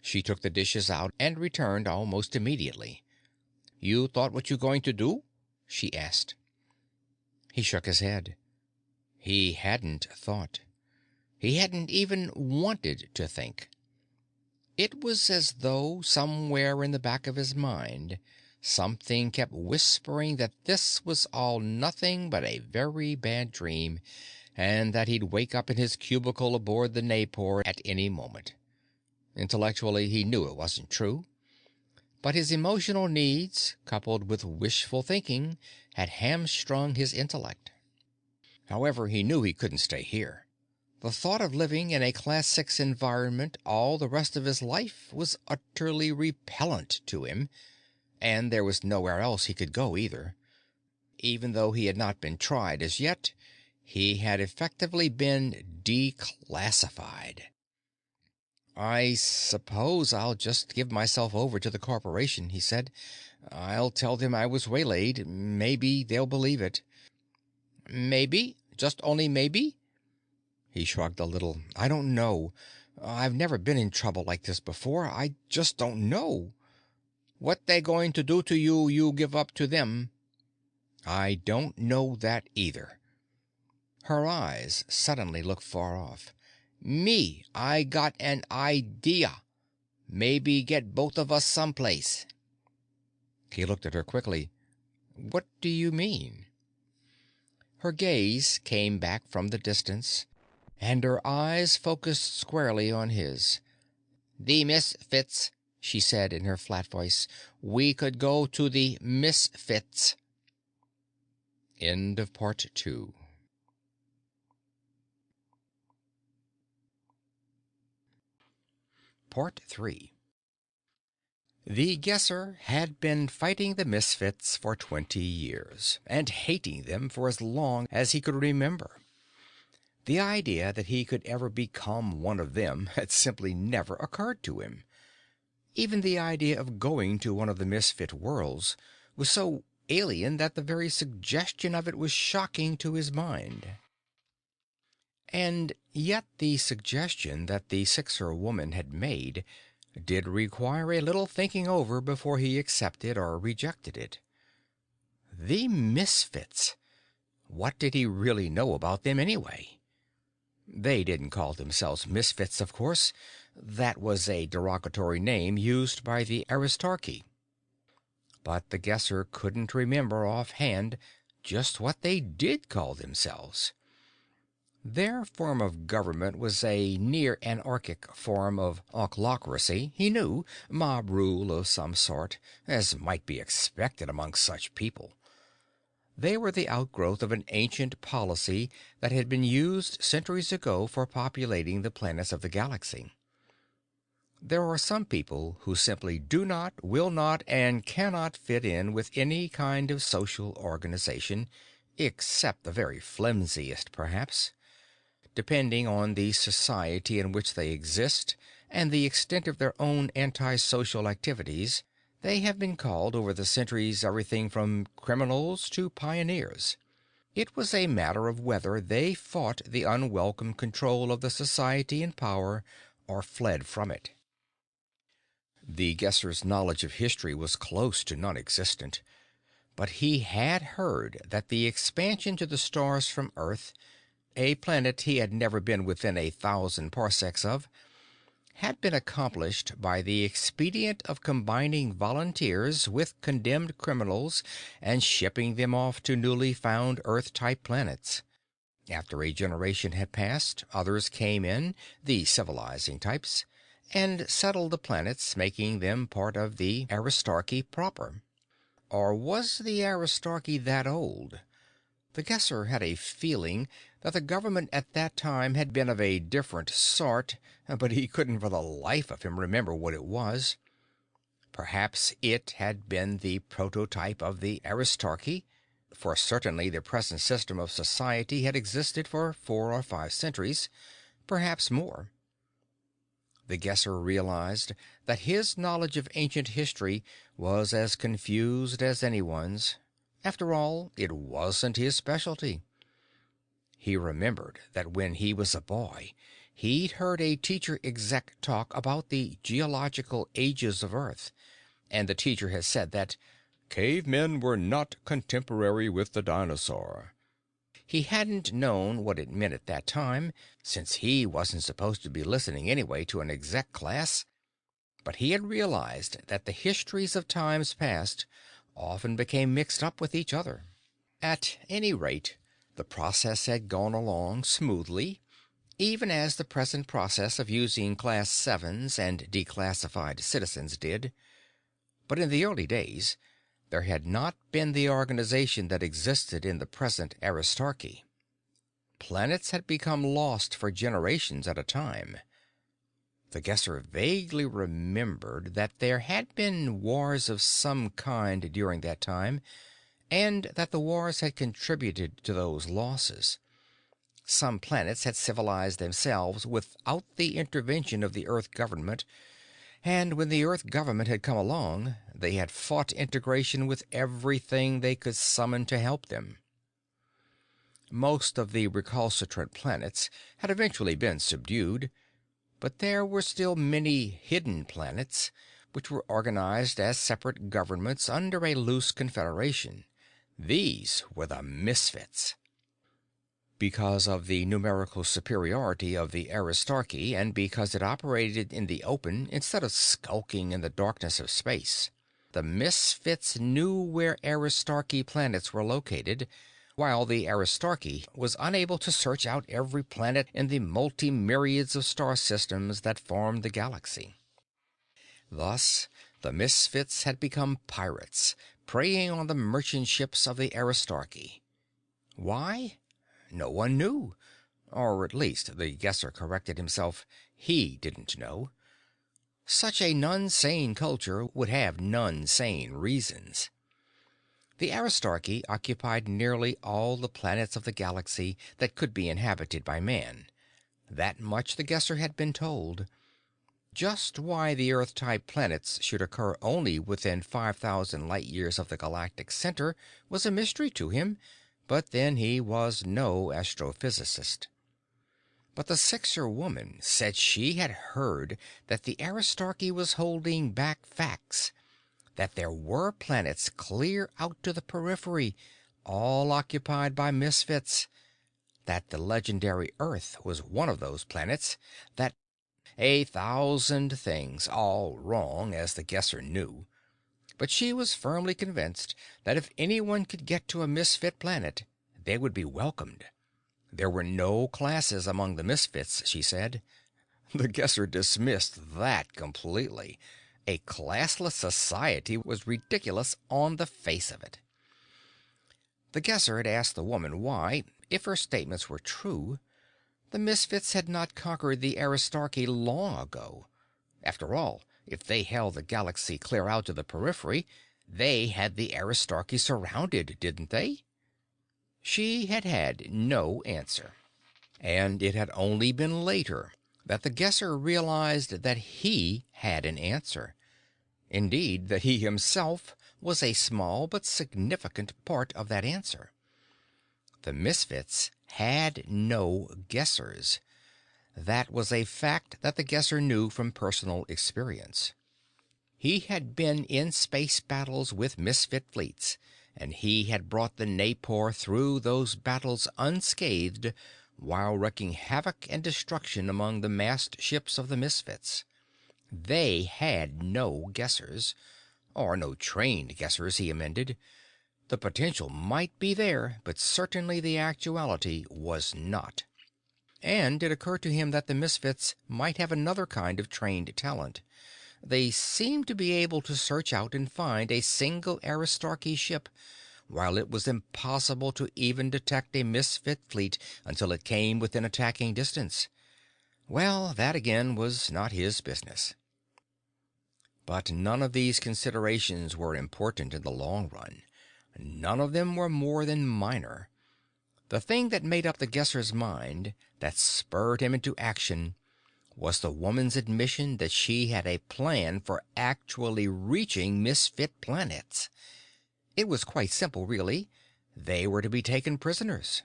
S1: She took the dishes out and returned almost immediately. "You thought what you going to do?" she asked. He shook his head. He hadn't thought. He hadn't even wanted to think. It was as though, somewhere in the back of his mind, something kept whispering that this was all nothing but a very bad dream, and that he'd wake up in his cubicle aboard the Napoor at any moment. Intellectually, he knew it wasn't true, but his emotional needs, coupled with wishful thinking, had hamstrung his intellect. However, he knew he couldn't stay here. The thought of living in a Class 6 environment all the rest of his life was utterly repellent to him, and there was nowhere else he could go either. Even though he had not been tried as yet, he had effectively been declassified. "I suppose I'll just give myself over to the corporation," he said. "I'll tell them I was waylaid. Maybe they'll believe it." "Maybe? Just only maybe?" He shrugged a little. "I don't know. I've never been in trouble like this before. I just don't know. What they going to do to you, you give up to them." "I don't know that either." Her eyes suddenly looked far off. "Me, I got an idea. Maybe get both of us someplace." He looked at her quickly. "What do you mean?" Her gaze came back from the distance, and her eyes focused squarely on his. "The Misfits," she said in her flat voice. "We could go to the Misfits." End of Part 2. Part 3. The Guesser had been fighting the Misfits for 20 years, and hating them for as long as he could remember. The idea that he could ever become one of them had simply never occurred to him. Even the idea of going to one of the Misfit worlds was so alien that the very suggestion of it was shocking to his mind. And yet the suggestion that the Sixer woman had made did require a little thinking over before he accepted or rejected it. The Misfits. What did he really know about them anyway? They didn't call themselves Misfits, of course. That was a derogatory name used by the Aristarchy. But the Guesser couldn't remember offhand just what they did call themselves. Their form of government was a near-anarchic form of ochlocracy, he knew, mob rule of some sort, as might be expected among such people. They were the outgrowth of an ancient policy that had been used centuries ago for populating the planets of the galaxy. There are some people who simply do not, will not, and cannot fit in with any kind of social organization, except the very flimsiest, perhaps. Depending on the society in which they exist and the extent of their own antisocial activities, they have been called over the centuries everything from criminals to pioneers. It was a matter of whether they fought the unwelcome control of the society in power or fled from it. The Guesser's knowledge of history was close to non-existent, but he had heard that the expansion to the stars from Earth, a planet he had never been within 1,000 parsecs of, had been accomplished by the expedient of combining volunteers with condemned criminals and shipping them off to newly found Earth-type planets. After a generation had passed, others came in, the civilizing types, and settled the planets, making them part of the Aristarchy proper. Or was the Aristarchy that old? The Guesser had a feeling that the government at that time had been of a different sort, but he couldn't for the life of him remember what it was. Perhaps it had been the prototype of the Aristarchy, for certainly the present system of society had existed for 4 or 5 centuries, perhaps more. The Guesser realized that his knowledge of ancient history was as confused as anyone's. After all, it wasn't his specialty. He remembered that when he was a boy, he'd heard a teacher exec talk about the geological ages of Earth, and the teacher had said that cavemen were not contemporary with the dinosaur. He hadn't known what it meant at that time, since he wasn't supposed to be listening anyway to an exec class, but he had realized that the histories of times past often became mixed up with each other. At any rate, the process had gone along smoothly, even as the present process of using Class 7s and declassified citizens did. But in the early days, there had not been the organization that existed in the present Aristarchy. Planets had become lost for generations at a time. The Guesser vaguely remembered that there had been wars of some kind during that time, and that the wars had contributed to those losses. Some planets had civilized themselves without the intervention of the Earth government, and when the Earth government had come along, they had fought integration with everything they could summon to help them. Most of the recalcitrant planets had eventually been subdued, but there were still many hidden planets, which were organized as separate governments under a loose confederation. These were the Misfits. Because of the numerical superiority of the Aristarchy, and because it operated in the open instead of skulking in the darkness of space, the Misfits knew where Aristarchy planets were located, while the Aristarchy was unable to search out every planet in the multi-myriads of star systems that formed the galaxy. Thus, the Misfits had become pirates, preying on the merchant ships of the Aristarchy. Why? No one knew. Or at least, the guesser corrected himself, he didn't know. Such a non-sane culture would have non-sane reasons. The Aristarchy occupied nearly all the planets of the galaxy that could be inhabited by man. That much the guesser had been told. Just why the Earth-type planets should occur only within 5,000 light-years of the galactic center was a mystery to him, but then he was no astrophysicist. But the Sixer woman said she had heard that the Aristarchy was holding back facts, that there were planets clear out to the periphery, all occupied by misfits, that the legendary Earth was one of those planets, that 1,000 things, all wrong, as the guesser knew. But she was firmly convinced that if anyone could get to a misfit planet, they would be welcomed. There were no classes among the misfits, she said. The guesser dismissed that completely. A classless society was ridiculous on the face of it. The guesser had asked the woman why, if her statements were true, the misfits had not conquered the Aristarchy long ago. After all, if they held the galaxy clear out to the periphery, they had the Aristarchy surrounded, didn't they? She had had no answer. And it had only been later that the guesser realized that he had an answer. Indeed, that he himself was a small but significant part of that answer. The misfits had no guessers. That was a fact that the guesser knew from personal experience. He had been in space battles with misfit fleets, and he had brought the Naipor through those battles unscathed while wreaking havoc and destruction among the massed ships of the misfits. They had no guessers, or no trained guessers, he amended. The potential might be there, but certainly the actuality was not. And it occurred to him that the misfits might have another kind of trained talent. They seemed to be able to search out and find a single Aristarchy ship, while it was impossible to even detect a misfit fleet until it came within attacking distance. Well, that again was not his business. But none of these considerations were important in the long run. None of them were more than minor. The thing that made up the guesser's mind, that spurred him into action, was the woman's admission that she had a plan for actually reaching misfit planets. It was quite simple, really. They were to be taken prisoners.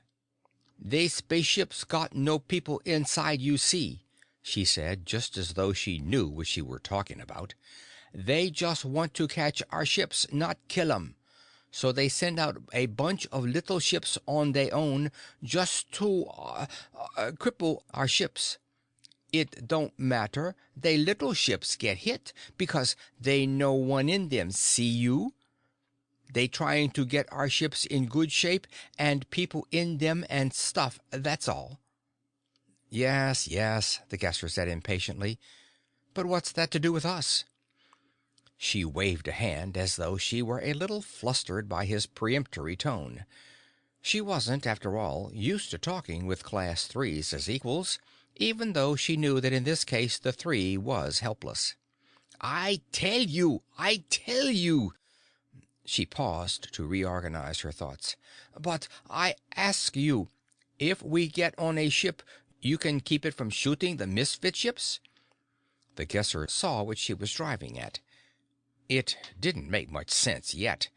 S1: "They spaceships got no people inside, you see," she said, just as though she knew what she were talking about. "They just want to catch our ships, not kill 'em. So they send out a bunch of little ships on their own, just to cripple our ships. It don't matter. They little ships get hit because they no one in them, see you? They trying to get our ships in good shape and people in them and stuff, that's all." "Yes, yes," the guesser said impatiently. "But what's that to do with us?" She waved a hand as though she were a little flustered by his peremptory tone. She wasn't, after all, used to talking with Class Threes as equals, even though she knew that in this case the three was helpless. I tell you. She paused to reorganize her thoughts. "But I ask you, if we get on a ship, you can keep it from shooting the misfit ships?" The guesser saw what she was driving at. It didn't make much sense yet,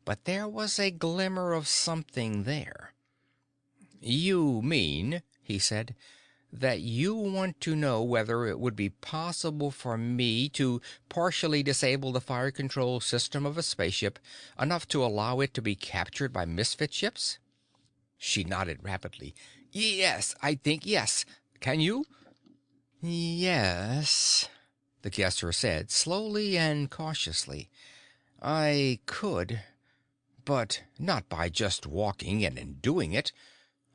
S1: but there was a glimmer of something there. "You mean," he said, "that you want to know whether it would be possible for me to partially disable the fire control system of a spaceship, enough to allow it to be captured by misfit ships?" She nodded rapidly. "Yes, I think yes. Can you?" "Yes," the guesser said slowly and cautiously. "I could. But not by just walking in and doing it.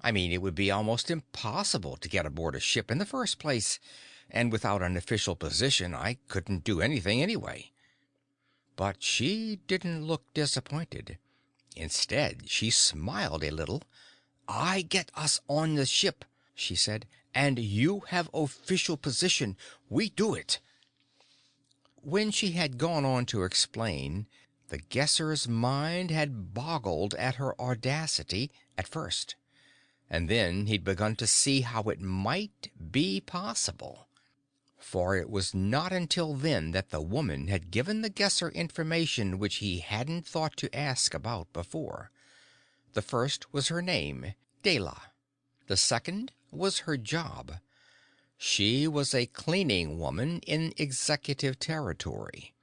S1: I mean, it would be almost impossible to get aboard a ship in the first place, and without an official position I couldn't do anything anyway." But she didn't look disappointed. Instead, she smiled a little. "I get us on the ship," she said, "and you have official position. We do it." When she had gone on to explain, the Guesser's mind had boggled at her audacity at first, and then he'd begun to see how it might be possible. For it was not until then that the woman had given the Guesser information which he hadn't thought to ask about before. The first was her name, Dela. The second was her job. She was a cleaning woman in executive territory.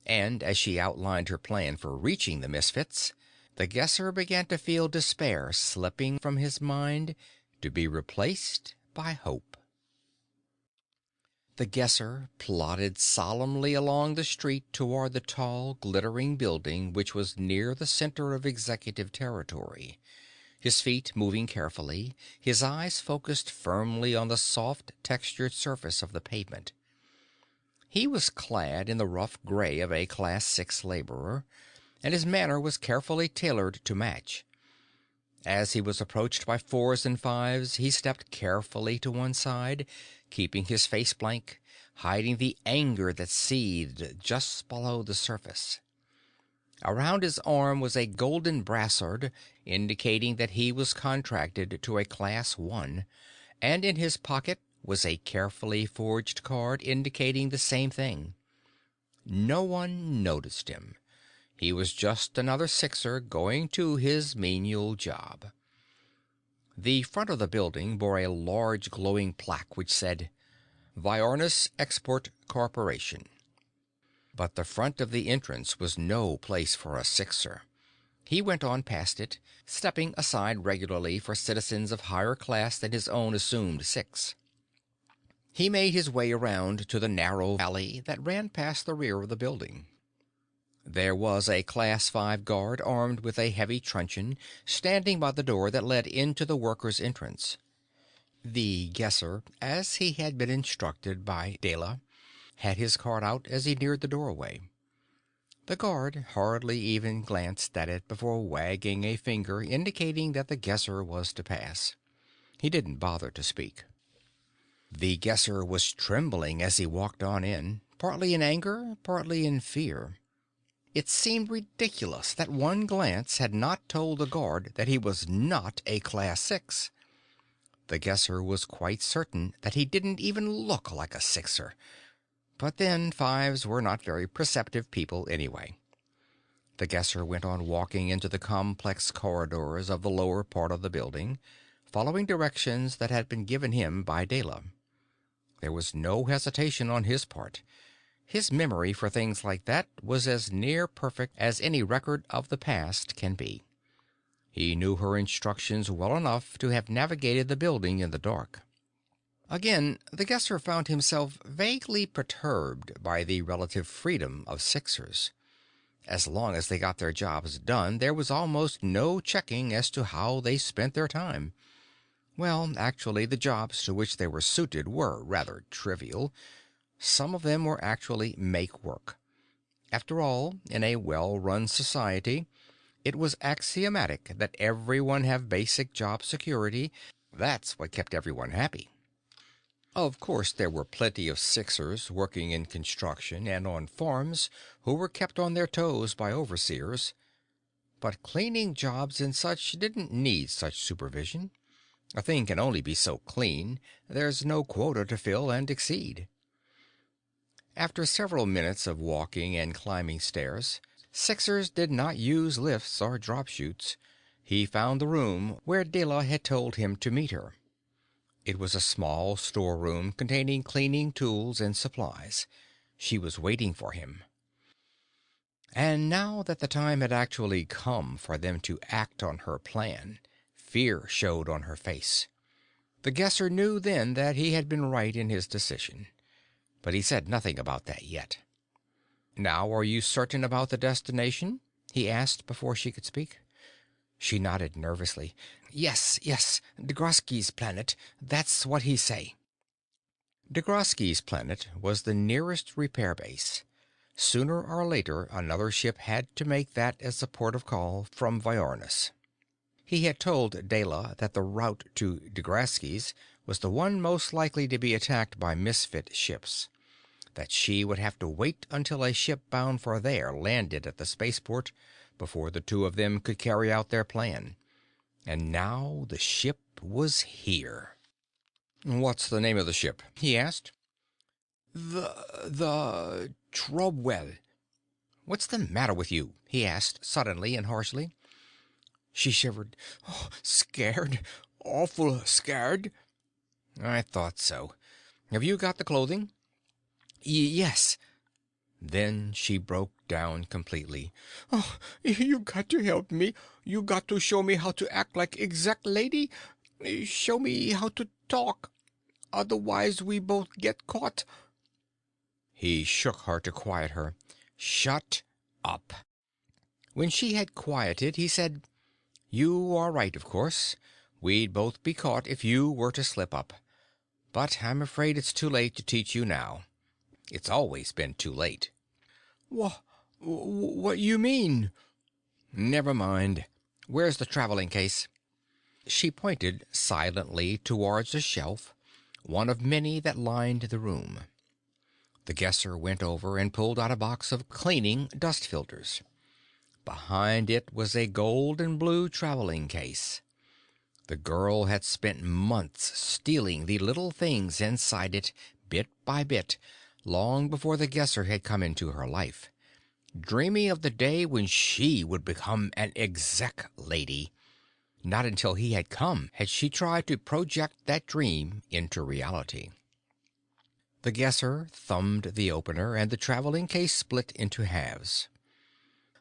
S1: And as she outlined her plan for reaching the Misfits, the Guesser began to feel despair slipping from his mind to be replaced by hope. The Guesser plodded solemnly along the street toward the tall, glittering building which was near the center of executive territory, his feet moving carefully, his eyes focused firmly on the soft, textured surface of the pavement. He was clad in the rough gray of a Class 6 laborer, and his manner was carefully tailored to match. As he was approached by fours and fives, he stepped carefully to one side, keeping his face blank, hiding the anger that seethed just below the surface. Around his arm was a golden brassard, indicating that he was contracted to a Class 1, and in his pocket was a carefully forged card indicating the same thing. No one noticed him. He was just another Sixer going to his menial job. The front of the building bore a large glowing plaque which said, "Viornis Export Corporation." But the front of the entrance was no place for a Sixer. He went on past it, stepping aside regularly for citizens of higher class than his own assumed 6. He made his way around to the narrow alley that ran past the rear of the building. There was a Class 5 guard armed with a heavy truncheon standing by the door that led into the workers' entrance. The Guesser, as he had been instructed by Dela, had his card out as he neared the doorway. The guard hardly even glanced at it before wagging a finger indicating that the Guesser was to pass. He didn't bother to speak. The Guesser was trembling as he walked on in, partly in anger, partly in fear. It seemed ridiculous that one glance had not told the guard that he was not a Class 6. The Guesser was quite certain that he didn't even look like a Sixer. But then, fives were not very perceptive people anyway. The Guesser went on walking into the complex corridors of the lower part of the building, following directions that had been given him by Dela. There was no hesitation on his part. His memory for things like that was as near perfect as any record of the past can be. He knew her instructions well enough to have navigated the building in the dark. Again, the Guesser found himself vaguely perturbed by the relative freedom of Sixers. As long as they got their jobs done, there was almost no checking as to how they spent their time. Well, actually, the jobs to which they were suited were rather trivial. Some of them were actually make work. After all, in a well-run society, it was axiomatic that everyone have basic job security. That's what kept everyone happy. Of course, there were plenty of Sixers working in construction and on farms who were kept on their toes by overseers. But cleaning jobs and such didn't need such supervision. A thing can only be so clean. There's no quota to fill and exceed. After several minutes of walking and climbing stairs, Sixers did not use lifts or drop chutes. He found the room where Dela had told him to meet her. It was a small storeroom containing cleaning tools and supplies. She was waiting for him. And now that the time had actually come for them to act on her plan, fear showed on her face. The Guesser knew then that he had been right in his decision, but he said nothing about that yet. "Now are you certain about the destination?" he asked before she could speak. She nodded nervously. Yes, Degrosky's planet. That's what he say." Degrosky's planet was the nearest repair base. Sooner or later, another ship had to make that as a port of call from Viornis. He had told Dela that the route to Degraski's was the one most likely to be attacked by misfit ships, that she would have to wait until a ship bound for there landed at the spaceport before the two of them could carry out their plan. And now the ship was here. "What's the name of the ship?" he asked. The Trobwell." "What's the matter with you?" he asked, suddenly and harshly. She shivered. "Oh, scared. Awful scared." "I thought so. Have you got the clothing?" "Yes." Then she broke down completely. "Oh, you got to help me. You got to show me how to act like exec lady. Show me how to talk. Otherwise we both get caught." He shook her to quiet her. "Shut up." When she had quieted, he said, "You are right, of course. We'd both be caught if you were to slip up. But I'm afraid it's too late to teach you now. It's always been too late." What you mean?" "Never mind. Where's the traveling case?" She pointed silently towards a shelf, one of many that lined the room. The Guesser went over and pulled out a box of cleaning dust filters. Behind it was a gold and blue traveling case. The girl had spent months stealing the little things inside it, bit by bit, long before the Guesser had come into her life, dreaming of the day when she would become an exec lady. Not until he had come had she tried to project that dream into reality. The Guesser thumbed the opener, and the traveling case split into halves.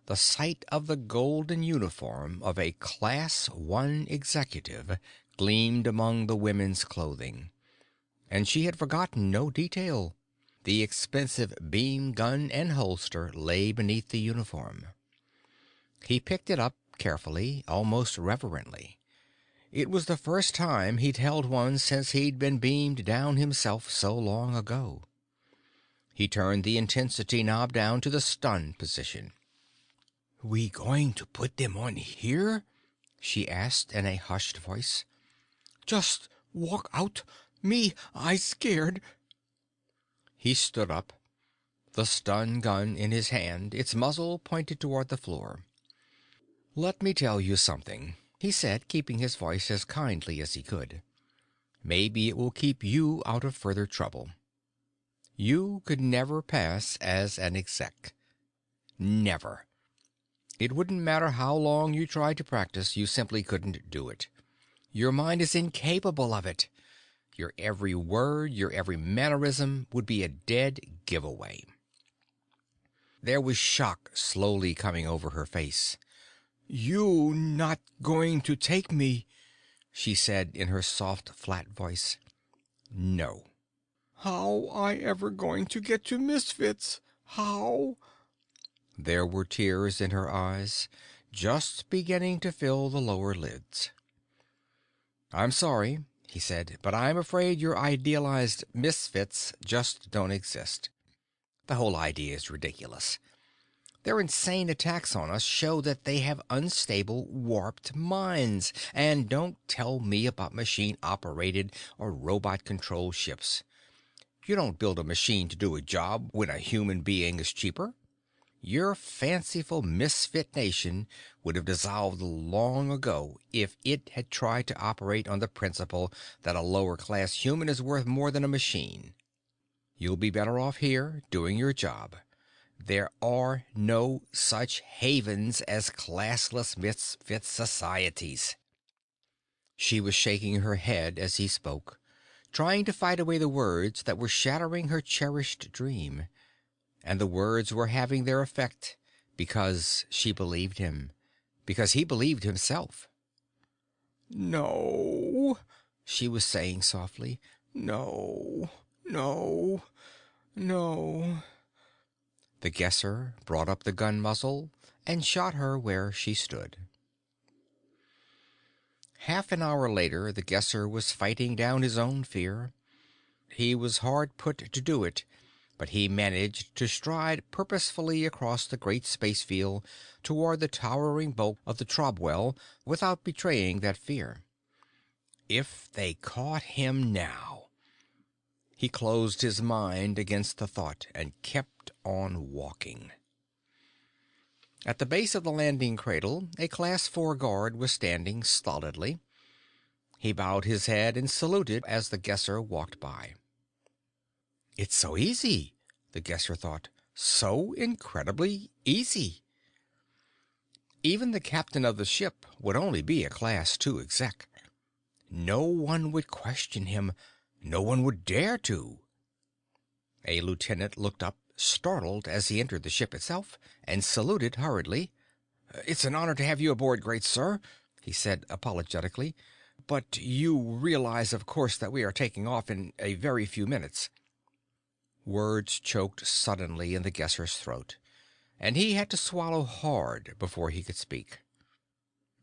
S1: The sight of the golden uniform of a Class 1 executive gleamed among the women's clothing. And she had forgotten no detail. The expensive beam gun and holster lay beneath the uniform. He picked it up carefully, almost reverently. It was the first time he'd held one since he'd been beamed down himself so long ago. He turned the intensity knob down to the stun position. "We going to put them on here?" she asked in a hushed voice. "Just walk out? I scared." He stood up, the stun gun in his hand, its muzzle pointed toward the floor. "Let me tell you something," he said, keeping his voice as kindly as he could. "Maybe it will keep you out of further trouble. You could never pass as an exec. Never. It wouldn't matter how long you tried to practice, you simply couldn't do it. Your mind is incapable of it. Your every word, your every mannerism would be a dead giveaway." There was shock slowly coming over her face. "You not going to take me?" she said in her soft, flat voice. "No." "How I ever going to get to Misfits? How?" There were tears in her eyes, just beginning to fill the lower lids. "I'm sorry," he said, "but I'm afraid your idealized misfits just don't exist. The whole idea is ridiculous. Their insane attacks on us show that they have unstable, warped minds. And don't tell me about machine-operated or robot-controlled ships. You don't build a machine to do a job when a human being is cheaper. Your fanciful misfit nation would have dissolved long ago if it had tried to operate on the principle that a lower-class human is worth more than a machine. You'll be better off here, doing your job. There are no such havens as classless misfit societies." She was shaking her head as he spoke, trying to fight away the words that were shattering her cherished dream. And the words were having their effect because she believed him, because he believed himself. "No," she was saying softly. "No, no, no." The Guesser brought up the gun muzzle and shot her where she stood. Half an hour later, the Guesser was fighting down his own fear. He was hard put to do it, but he managed to stride purposefully across the great space field toward the towering bulk of the Trobwell without betraying that fear. If they caught him now! He closed his mind against the thought and kept on walking. At the base of the landing cradle, a Class 4 guard was standing stolidly. He bowed his head and saluted as the Guesser walked by. It's so easy, the Guesser thought. So incredibly easy. Even the captain of the ship would only be a Class 2 exec. No one would question him. No one would dare to. A lieutenant looked up, startled as he entered the ship itself, and saluted hurriedly. "It's an honor to have you aboard, great sir," he said apologetically. "But you realize, of course, that we are taking off in a very few minutes." Words choked suddenly in the Guesser's throat, and he had to swallow hard before he could speak.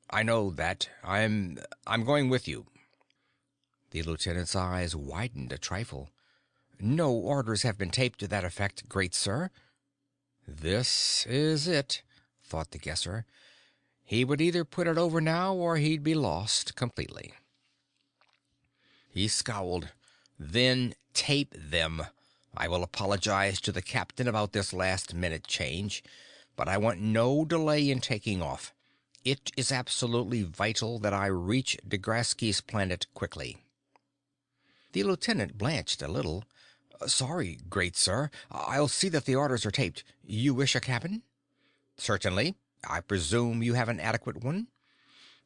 S1: "I know that. I'm going with you." The lieutenant's eyes widened a trifle. "No orders have been taped to that effect, great sir." This is it, thought the Guesser. He would either put it over now or he'd be lost completely. He scowled. "Then tape them. I will apologize to the captain about this last-minute change, but I want no delay in taking off. It is absolutely vital that I reach Degrasky's planet quickly." The lieutenant blanched a little. "Sorry, great sir. I'll see that the orders are taped. You wish a cabin?" "Certainly. I presume you have an adequate one?"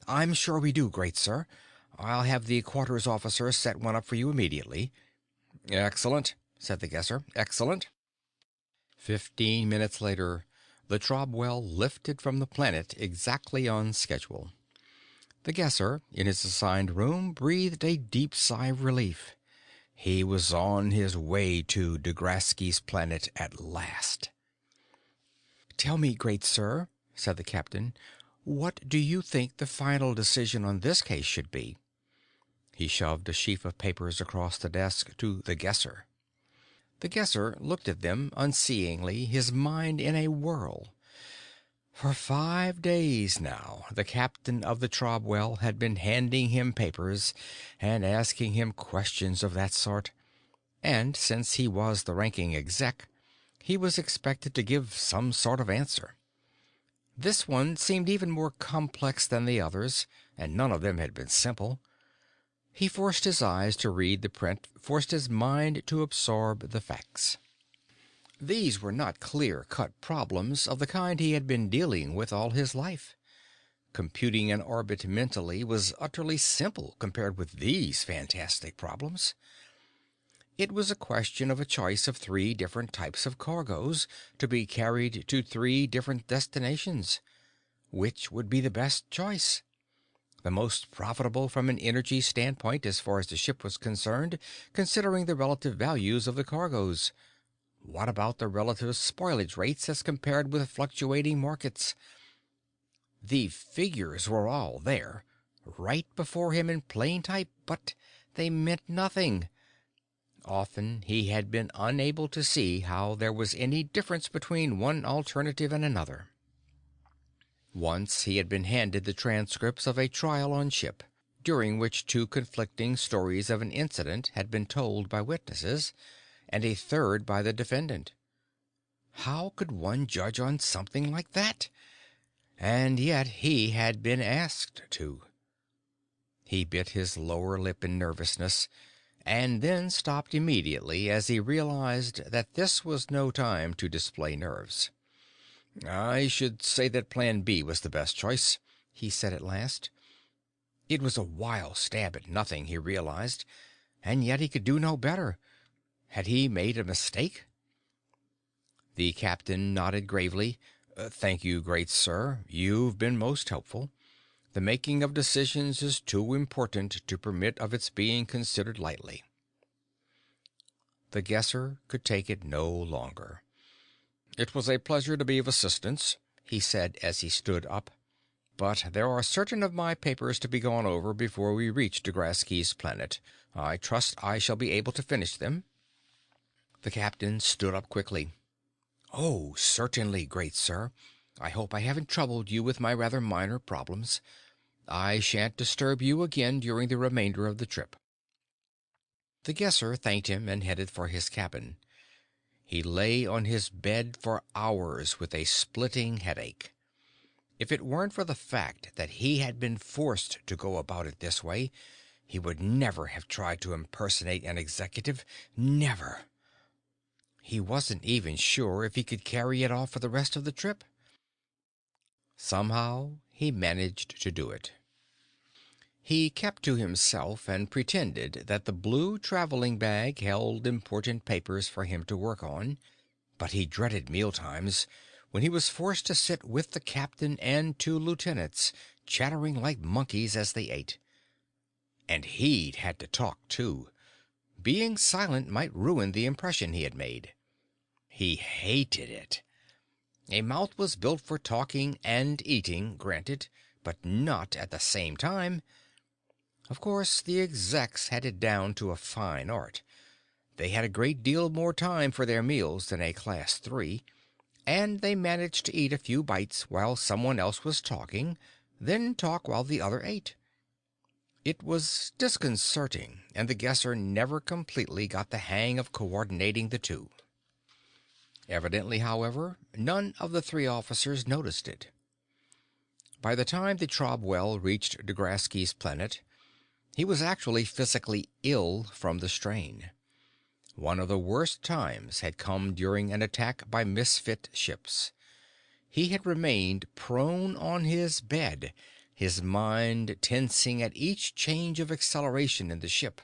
S1: "I'm sure we do, great sir. I'll have the quarters officer set one up for you immediately." "Excellent," said the Guesser. "Excellent." 15 minutes later, the Trobwell lifted from the planet exactly on schedule. The Guesser, in his assigned room, breathed a deep sigh of relief. He was on his way to Degrasky's planet at last. "Tell me, great sir," said the captain, "what do you think the final decision on this case should be?" He shoved a sheaf of papers across the desk to the Guesser. The Guesser looked at them unseeingly, his mind in a whirl. For 5 days now, the captain of the Trobwell had been handing him papers and asking him questions of that sort, and since he was the ranking exec, he was expected to give some sort of answer. This one seemed even more complex than the others, and none of them had been simple. He forced his eyes to read the print, forced his mind to absorb the facts. These were not clear-cut problems of the kind he had been dealing with all his life. Computing an orbit mentally was utterly simple compared with these fantastic problems. It was a question of a choice of 3 different types of cargoes to be carried to 3 different destinations. Which would be the best choice? The most profitable from an energy standpoint as far as the ship was concerned, considering the relative values of the cargoes. What about the relative spoilage rates as compared with fluctuating markets? The figures were all there, right before him in plain type, but they meant nothing. Often he had been unable to see how there was any difference between one alternative and another. Once he had been handed the transcripts of a trial on ship, during which 2 conflicting stories of an incident had been told by witnesses, and a third by the defendant. How could one judge on something like that? And yet he had been asked to. He bit his lower lip in nervousness, and then stopped immediately as he realized that this was no time to display nerves. "I should say that Plan B was the best choice," he said at last. It was a wild stab at nothing, he realized, and yet he could do no better. Had he made a mistake? The captain nodded gravely. "Thank you, great sir. You've been most helpful. The making of decisions is too important to permit of its being considered lightly." The Guesser could take it no longer. "It was a pleasure to be of assistance," he said as he stood up. "But there are certain of my papers to be gone over before we reach Degrasky's planet. I trust I shall be able to finish them." The captain stood up quickly. "Oh, certainly, great sir. I hope I haven't troubled you with my rather minor problems. I shan't disturb you again during the remainder of the trip." The Guesser thanked him and headed for his cabin. He lay on his bed for hours with a splitting headache. If it weren't for the fact that he had been forced to go about it this way, he would never have tried to impersonate an executive. Never. He wasn't even sure if he could carry it off for the rest of the trip. Somehow he managed to do it. He kept to himself and pretended that the blue traveling bag held important papers for him to work on, but he dreaded mealtimes, when he was forced to sit with the captain and two lieutenants, chattering like monkeys as they ate. And he'd had to talk, too. Being silent might ruin the impression he had made. He hated it. A mouth was built for talking and eating, granted, but not at the same time. Of course, the execs had it down to a fine art. They had a great deal more time for their meals than a Class 3, and they managed to eat a few bites while someone else was talking, then talk while the other ate. It was disconcerting, and the Guesser never completely got the hang of coordinating the two. Evidently, however, none of the three officers noticed it. By the time the Trobwell reached Degrasky's planet, he was actually physically ill from the strain. One of the worst times had come during an attack by misfit ships. He had remained prone on his bed, his mind tensing at each change of acceleration in the ship.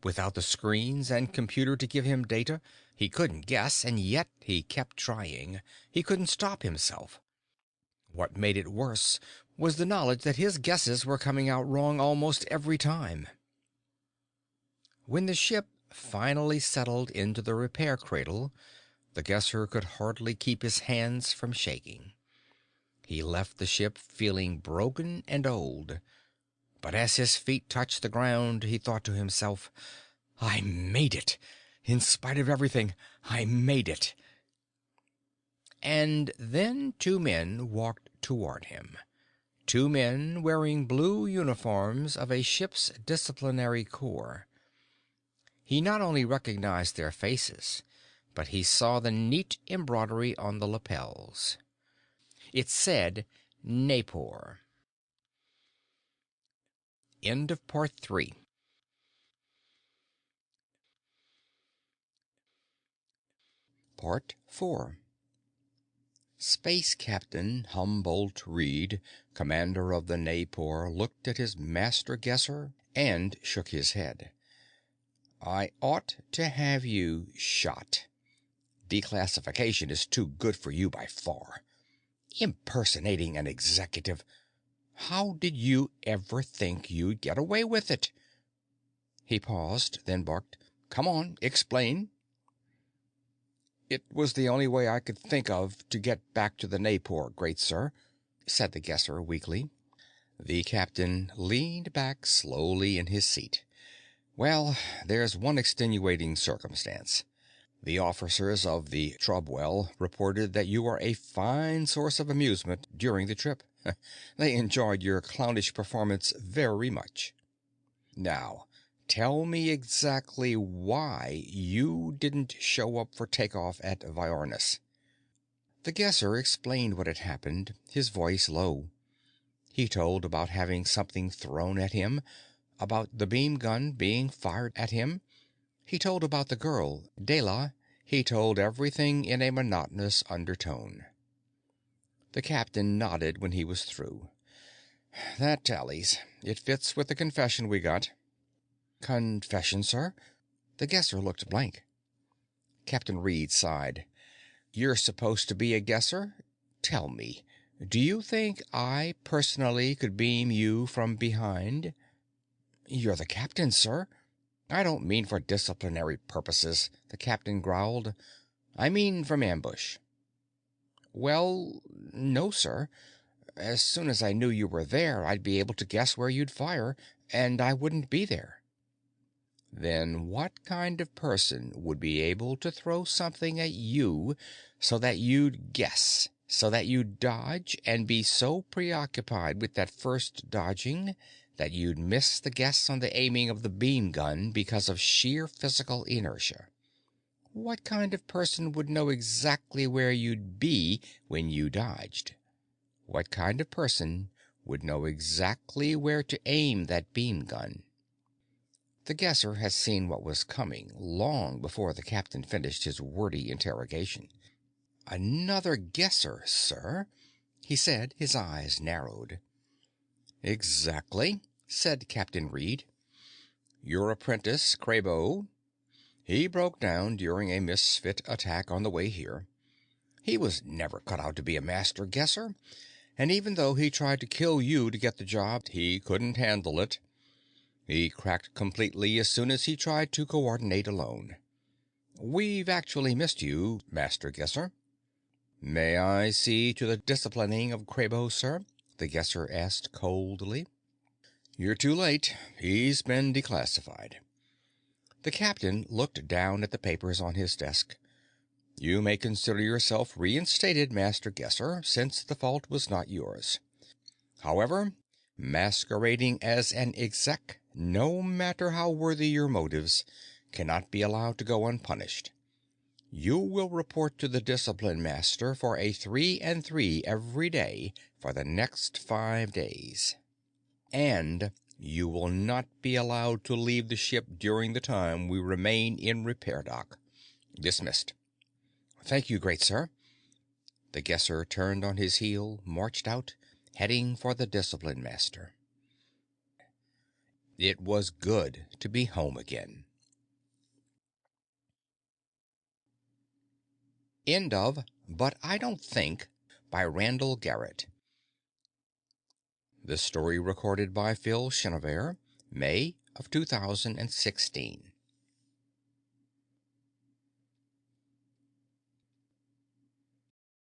S1: Without the screens and computer to give him data, he couldn't guess, and yet he kept trying. He couldn't stop himself. What made it worse was the knowledge that his guesses were coming out wrong almost every time. When the ship finally settled into the repair cradle, the Guesser could hardly keep his hands from shaking. He left the ship feeling broken and old. But as his feet touched the ground, he thought to himself, "I made it! In spite of everything, I made it!" And then two men walked toward him. Two men wearing blue uniforms of a ship's disciplinary corps. He not only recognized their faces, but he saw the neat embroidery on the lapels. It said Naipor. End of Part 3. Part 4. Space Captain Humboldt Reed, commander of the Naipor, looked at his master guesser and shook his head. "I ought to have you shot. Declassification is too good for you by far. Impersonating an executive. How did you ever think you'd get away with it?" He paused, then barked, "Come on, explain." "It was the only way I could think of to get back to the Naipor, great sir," said the Guesser weakly. The captain leaned back slowly in his seat. "Well, there's one extenuating circumstance. The officers of the Trobwell reported that you were a fine source of amusement during the trip. They enjoyed your clownish performance very much. Now, tell me exactly why you didn't show up for takeoff at Viornis." The Guesser explained what had happened, his voice low. He told about having something thrown at him, about the beam gun being fired at him. He told about the girl, Dela. He told everything in a monotonous undertone. The captain nodded when he was through. "That tallies. It fits with the confession we got." "Confession, sir?" The Guesser looked blank. Captain Reed sighed. "You're supposed to be a Guesser? Tell me, do you think I personally could beam you from behind?" "You're the captain, sir." "I don't mean for disciplinary purposes," the captain growled. "I mean from ambush." "Well, no, sir. As soon as I knew you were there, I'd be able to guess where you'd fire, and I wouldn't be there." Then what kind of person would be able to throw something at you so that you'd guess, so that you'd dodge, and be so preoccupied with that first dodging that you'd miss the guess on the aiming of the beam gun because of sheer physical inertia? What kind of person would know exactly where you'd be when you dodged? What kind of person would know exactly where to aim that beam gun? The Guesser had seen what was coming long before the captain finished his wordy interrogation. "Another Guesser, sir?" he said, his eyes narrowed. "Exactly," said Captain Reed. "Your apprentice, Kraybo. He broke down during a misfit attack on the way here. He was never cut out to be a master guesser, and even though he tried to kill you to get the job, he couldn't handle it. He cracked completely as soon as he tried to coordinate alone. We've actually missed you, Master Guesser." "May I see to the disciplining of Kraybo, sir?" the Guesser asked coldly. "You're too late. He's been declassified." The captain looked down at the papers on his desk. "You may consider yourself reinstated, Master Guesser, since the fault was not yours. However, masquerading as an exec, no matter how worthy your motives, cannot be allowed to go unpunished. You will report to the discipline master for a 3 and 3 every day for the next 5 days. And you will not be allowed to leave the ship during the time we remain in repair dock. Dismissed." "Thank you, great sir." The Guesser turned on his heel, marched out, heading for the discipline master. It was good to be home again. End of But I Don't Think by Randall Garrett. The story recorded by Phil Chenevert, May of 2016.